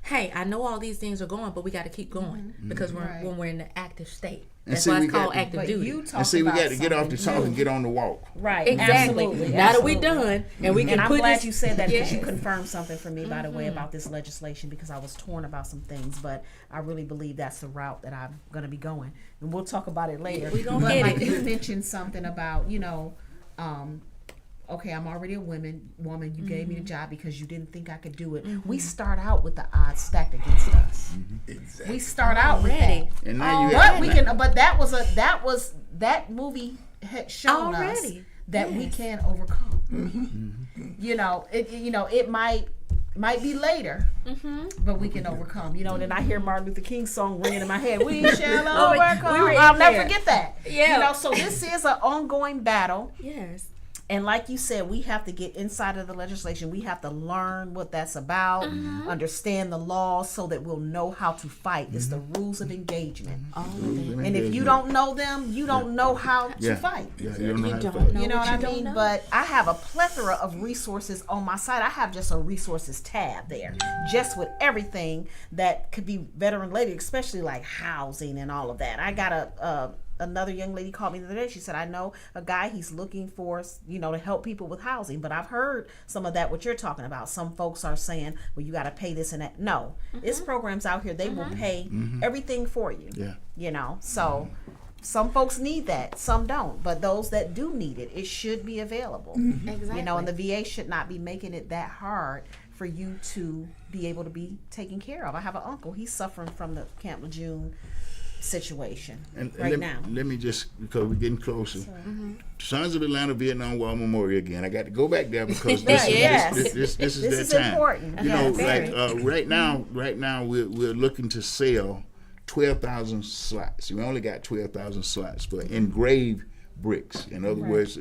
hey, I know all these things are going, but we got to keep going, because when we're in the active state. And That's see, why we it's called got- active But duty. you talk And see, we about got to get off the something talk new. and get on the walk. Right. Exactly. Absolutely. Now that we're Absolutely. done, and we can And I'm put glad this, you said that, because Yes. you confirmed something for me, by the way, about this legislation, because I was torn about some things, but I really believe that's the route that I'm going to be going. And we'll talk about it later. We gonna but get like it. you mentioned something about, okay, I'm already a woman. You gave me the job because you didn't think I could do it. We start out with the odds stacked against us. Exactly. We start out with Already. that. And now you But got we can. But that movie had shown us Already. that we Yes. can overcome. It might be later, but we can overcome. Then I hear Martin Luther King's song ringing in my head. We shall overcome. we were in I'll never there. forget that. Yeah. So this is an ongoing battle. Yes. And like you said, we have to get inside of the legislation. We have to learn what that's about, understand the laws, so that we'll know how to fight. It's the rules of engagement. And if you don't know them, you don't know how to fight. Yeah, you don't know how to don't fight. know. You know what I you don't mean? know. But I have a plethora of resources on my site. I have just a resources tab there, just with everything that could be veteran related, especially like housing and all of that. I got another young lady called me the other day. She said, I know a guy, he's looking for, to help people with housing. But I've heard some of that, what you're talking about. Some folks are saying, well, you got to pay this and that. No, it's programs out here. They will pay everything for you. Yeah. So some folks need that. Some don't. But those that do need it, it should be available. Exactly. And the VA should not be making it that hard for you to be able to be taken care of. I have an uncle. He's suffering from the Camp Lejeune situation right now. Let me just, because we're getting closer. Sons of Atlanta Vietnam War Memorial again. I got to go back there because this is their is time. important. Right now we're looking to sell 12,000 slots. We only got 12,000 slots for engraved bricks. In other words,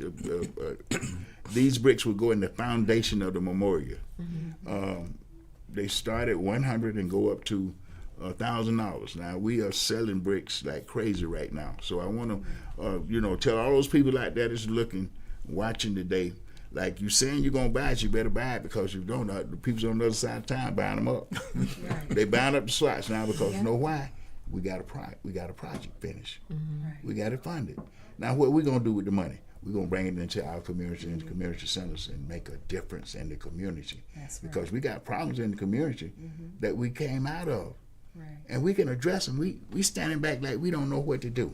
these bricks will go in the foundation of the memorial. They start at 100 and go up to $1,000. Now we are selling bricks like crazy right now. So I want to, tell all those people out there that's watching today, like you saying you're gonna buy it, you better buy it, because you don't. The people on the other side of town buying them up. They buying up the slots now because you know why? We got a project finished. We got it funded. Now what we gonna do with the money? We're going to bring it into our community and community centers and make a difference in the community. Because we got problems in the community that we came out of. And we can address them. We standing back like we don't know what to do.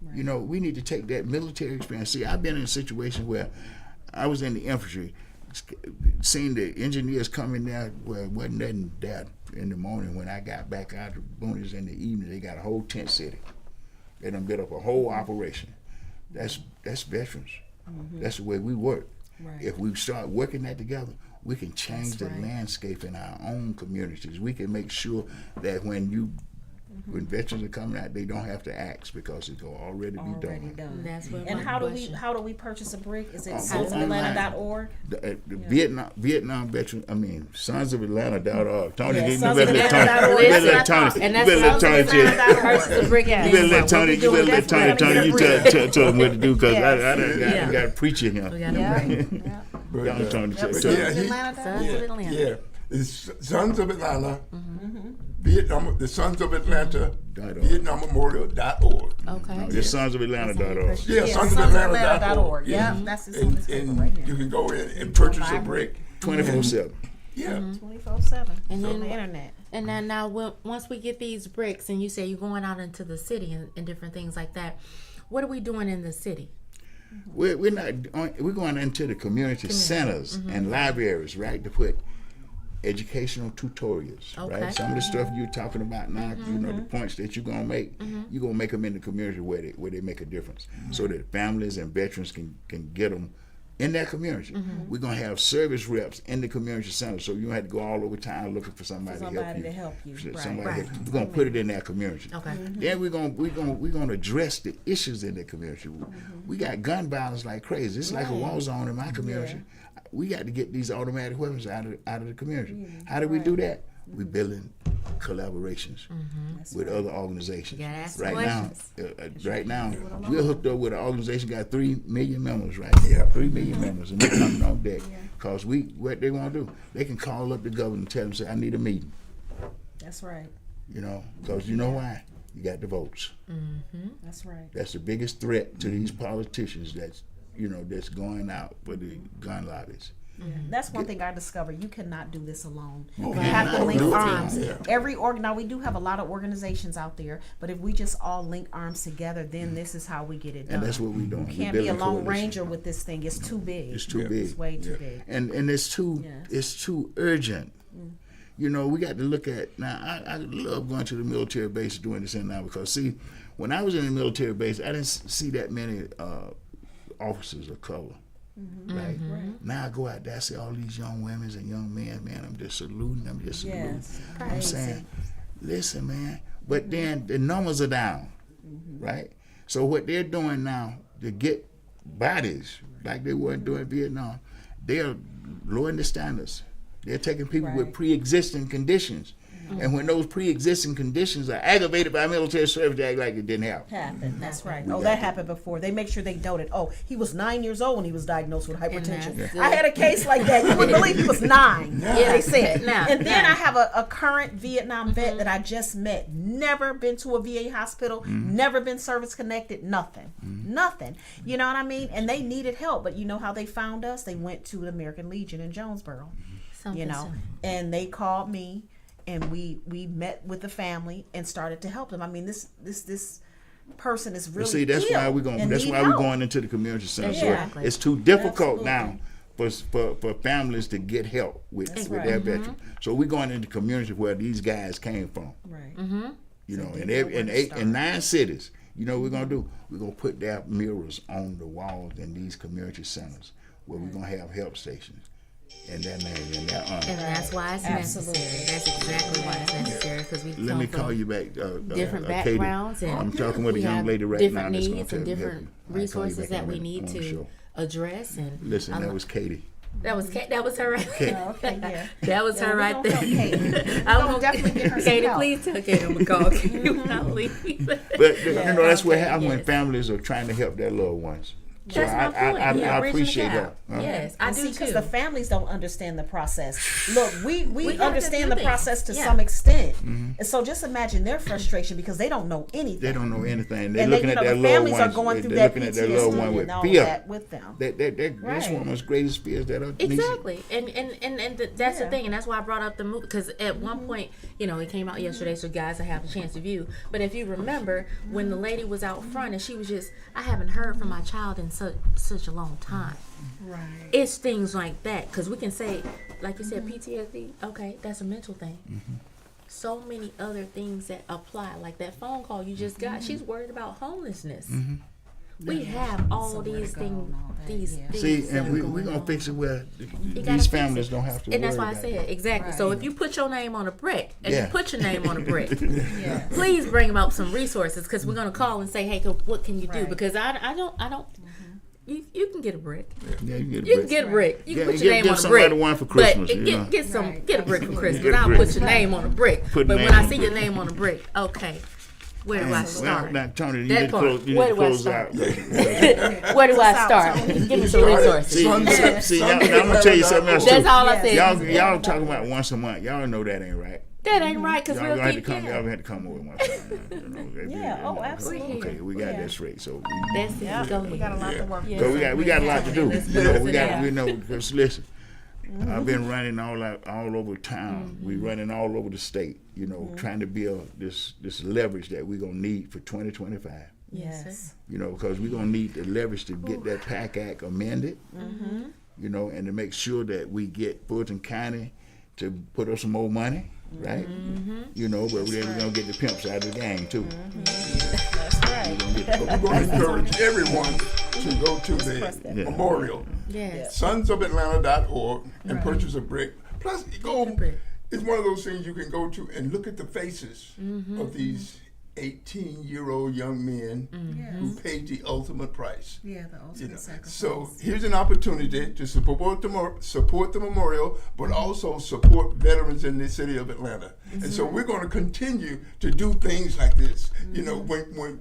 We need to take that military experience. See, I've been in a situation where I was in the infantry, seeing the engineers coming there where it wasn't nothing there in the morning. When I got back out of Boonies in the evening, they got a whole tent city. They done built up a whole operation. That's veterans. That's the way we work. If we start working that together, we can change the landscape in our own communities. We can make sure that when you When veterans are coming out, they don't have to ask because it's already be done. That's what And my how question. do we purchase a brick? Is it Go online. sonsofAtlanta.org? The Vietnam veteran, Sons of Atlanta.org. Tony, Yeah, you Sons better of let Tony. Atlanta.org. You better let That's what I Tony. thought. You And better let that's Tony tell you. Purchase the brick and You better then let Tony. You better let Tony. Tony, you tell him what to do because I got a preacher here. We got a break. But, Young Tony, tell but him. yeah, Sons of Atlanta. yeah. It's Sons of Atlanta, Vietnam, the Sons of Atlanta, VietnamMemorial.org. Okay. Just Sons of Atlanta.org. Yeah, Yeah, Sons of Atlanta.org. sonsofAtlanta.org. Yeah, that's his on this paper And right you here. can go in and purchase a brick. 24/7. Yeah. 24/7 And on then- the internet. And then now, once we get these bricks, and you say you're going out into the city and different things like that, what are we doing in the city? We're going into the community centers and libraries, right, to put educational tutorials, Okay. right? Some of the stuff you're talking about now, you know, the points that you're gonna make, you're gonna make them in the community where they make a difference, so that families and veterans can get them in that community. We're gonna have service reps in the community center, so you don't have to go all over town looking for somebody, to help you. Right. We're gonna put it in that community. Okay. Then we're gonna address the issues in the community. We got gun violence like crazy. It's like a war zone in my community. We got to get these automatic weapons out of the community. How do we do that? We're building collaborations with other organizations. You gotta ask right questions. Right now, we're hooked up with an organization got 3 million members. Right? Yeah. 3 million members, and they're coming on deck. Cause what they want to do, they can call up the governor and tell them, say, I need a meeting. That's right. You know, cause you know why? You got the votes. That's right. That's the biggest threat to these politicians that's going out for the gun lobbies. That's one thing I discovered. You cannot do this alone. You cannot have to link do it arms. alone. Now we do have a lot of organizations out there, but if we just all link arms together, then this is how we get it done. And that's what we're doing. You can't be a lone ranger with this thing. It's too big. It's too big. It's way too big. And it's too urgent. You know, we got to look at now. I love going to the military base doing this now because see, when I was in the military base, I didn't see that many officers of color. Right? Now I go out there, I see all these young women and young men, man, I'm just saluting. Yes. I'm saying, listen, man, but then the numbers are down, right? So what they're doing now to get bodies like they weren't doing in Vietnam, they're lowering the standards. They're taking people with pre-existing conditions. And when those pre-existing conditions are aggravated by military service, they act like it didn't happen. That's right. That happened before. They make sure they noted, he was 9 years old when he was diagnosed with hypertension. I had a case like that. You wouldn't believe he was 9, they said. And then I have a current Vietnam vet that I just met. Never been to a VA hospital, never been service connected, nothing. Nothing. You know what I mean? And they needed help. But you know how they found us? They went to the American Legion in Jonesboro. And they called me. And we met with the family and started to help them. I mean, this person is really see, that's why we're going. That's why we're going into the community center. Exactly. So it's too difficult now for families to get help with their veterans. So we're going into communities where these guys came from. Right. You know, in 9 cities. You know what we're gonna do? We're gonna put their mirrors on the walls in these community centers where we're gonna have help stations. In their name, in their honor. And that's why it's necessary. That's exactly why it's necessary because we Let me call you back. different Katie. backgrounds, and I'm talking with a we young have lady right now. different That's gonna needs tell and me different resources that we need to address. And listen, that was Katie. That was her right there. Okay, yeah. That was her right there. I'm gonna definitely get her some Katie, help. please tell Katie I'm gonna call Katie when I leave. But you know that's what happens when families are trying to help their loved ones. So That's my point. I Yeah, bridging appreciate the that. gap. Yes, I do because too. the families don't understand the process. Look, we have to understand do the things. process to Yeah. some extent, and so just imagine their frustration because they don't know anything. They don't know anything. They're and looking at their the loved families ones. are going through They're that looking at their loved one PTSD with and all fear. that with them. That's one of those greatest fears that are Exactly, and that's the thing, and that's why I brought up the movie because at one point, it came out yesterday, so guys, I have a chance to view. But if you remember, when the lady was out front and she was I haven't heard from my child in such a long time. Right. It's things like that because we can say, like you said, PTSD. Okay, that's a mental thing. So many other things that apply, like that phone call you just got. She's worried about homelessness. We have all these things. These things. See, that and are we're going gonna on. fix it where You gotta these fix families it. don't have to And worry that's why I about said it. exactly. So if you put your name on a brick and Yeah. you put your name on a brick, Yes. please bring about some resources because we're gonna call and say, hey, what can you do? Right. Because I don't. You can get a brick. Yeah, you You can get a brick. You can Yeah, put your name give on a somebody brick. one for Christmas, But you know. get a brick for Christmas. Get a I'll brick. put your name on a brick. Put But name when I on see a your brick. name on a brick, okay, where do I Well, start? now, Tony, you That need to part. close, you Where need to do I close start? out. Where do I Stop, start? Tony. Give me some resources. See, y'all, I'm gonna tell you something else That's too. all I said. Y'all talking about once a month. Y'all know that ain't right. That ain't right because Y'all we'll gonna have to keep come. Y'all yeah. gonna have to come over once a month. You know, Yeah, oh, absolutely. Okay, we got Yeah. that straight. So That's it. Yeah, Go we got a ahead. lot to work Yeah. with. because we got a lot to do. Let's You know, put we it got out. you know because listen, I've been running all over town. We running all over the state. You know, trying to build this leverage that we're gonna need for 2025. Yes. You know, because we're gonna need the leverage to get that PAC Act amended. You know, and to make sure that we get Fulton County to put up some more money, right? You know, but then we're gonna get the pimps out of the game too. That's right. But we're going to encourage everyone to go to the Yeah. memorial, Yes. sonsofatlanta.org, and purchase a brick. Plus, go. brick. It's one of those things you can go to and look at the faces of these 18-year-old young men who paid the ultimate price. Yeah, the You ultimate know, sacrifice. so here's an opportunity to support the memorial, but also support veterans in the city of Atlanta. And so we're going to continue to do things like this. You know, when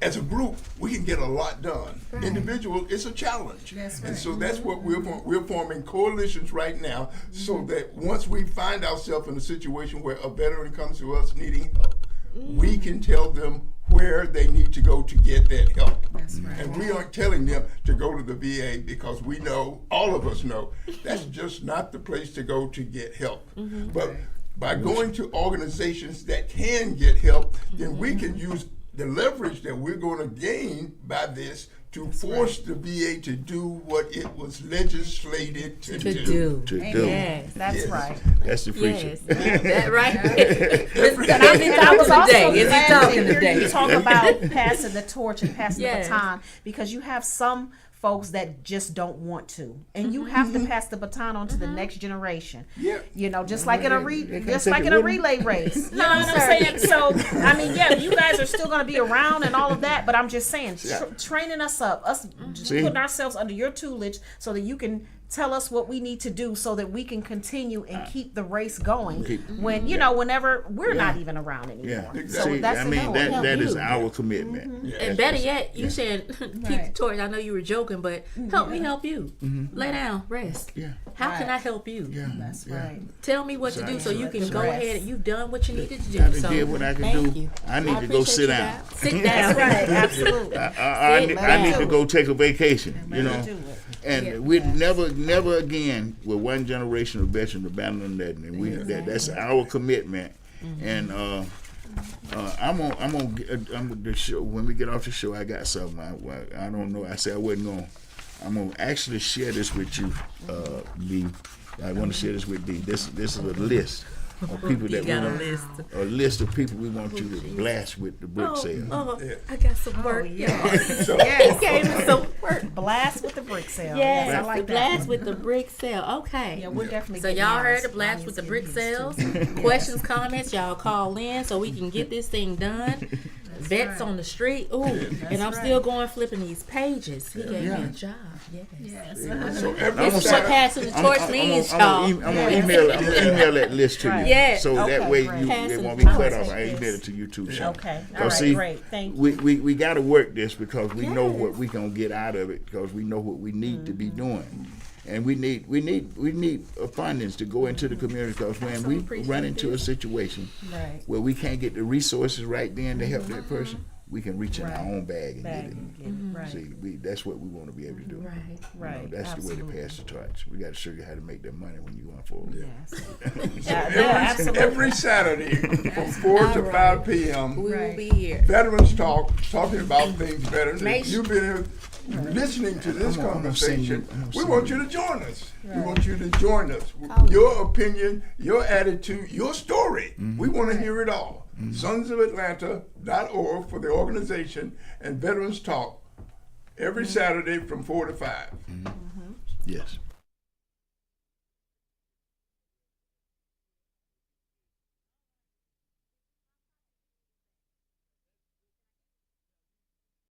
as a group we can get a lot done. Individual, it's a challenge. That's And right. so that's what we're forming coalitions right now, so that once we find ourselves in a situation where a veteran comes to us needing help, we can tell them where they need to go to get that help. That's right. And we aren't telling them to go to the VA because we know, all of us know, that's just not the place to go to get help. But by going to organizations that can get help, then we can use the leverage that we're going to gain by this to force the VA to do what it was legislated to do. To Amen. do. Yes. That's Yes. right. That's the preacher. Yes. That right. And I was also today? Is he glad talking to hear today? you talk about passing the torch and passing Yes. the baton, because you have some folks that just don't want to, and you have to pass the baton on to the next generation. Yeah. You know, just like in a They can't just take like it in a with 'em. relay race. You know No, what I'm saying? So I mean, yeah, you guys are still going to be around and all of that, but I'm just saying, training us up, just See? putting ourselves under your tutelage, so that you can tell us what we need to do, so that we can continue and keep the race going. When you know, whenever we're not even around anymore. Yeah. So See, that's I the mean goal. that is you. our commitment. And better yet, you said keep the Right. torch. I know you were joking, but help me help you. Lay down, rest. Yeah. How can Right. I help you? Yeah. That's yeah. right. Tell me what to do so you can Rest. go ahead and you've done what you needed to do. I done So did what I could thank do. you. I need to go appreciate sit you, down. guys. Sit down. That's right. Absolutely. I need to go take a vacation, you know. Do it. And we never again will one generation of veterans abandon that, and we that's our commitment. And I'm on the show. When we get off the show, I got something. I don't know. I said I wasn't going. I'm gonna actually share this with you, D. I want to share this with D. This is a list of people that we got a want, list. a list of people we want you to blast with the brick sale. Oh, I got some work. So, Yes. Gave me some work. Blast with the brick sale. Yes, I the like that. blast with the brick sale. Okay. Yeah, we're definitely. So getting y'all ours. heard the blast Mine with is the getting brick his, sales. too. Questions, comments, y'all call in so we can get this thing done. Vets on the street. Ooh, and I'm still going flipping these pages. He gave me a job. Yes. so every This is what Saturday, passing the torch means, y'all. I'm gonna email that list to you. Right. Yes. So that Okay, way great. it Passing won't be the cut torch. off. I email it to you too, Sean. Okay. All Because right. see, Great. Thank you. we got to work this because we know what we gonna get out of it because we know what we need to be doing, and we need fundings to go into the community because when we run into a situation Right. where we can't get the resources right then to help that person, we can reach in our own bag and get it. Right. See, that's what we want to be able to do. Right. You know, Right. that's the way Absolutely. to pass the torch. We got to show you how to make that money when you're going forward. Yes. so absolutely. every Saturday from 4 to 5 p.m. We will Right. be here. Veterans Talk, talking about things veterans. Make If you've been here listening to this I'm gonna send you- conversation, I'm gonna we send want you. you to join us. We want you to join us. Call Your opinion, your attitude, your story. Mm-hmm. We want to hear it all. Sonsofatlanta.org for the organization and Veterans Talk every Saturday from 4 to 5. Yes.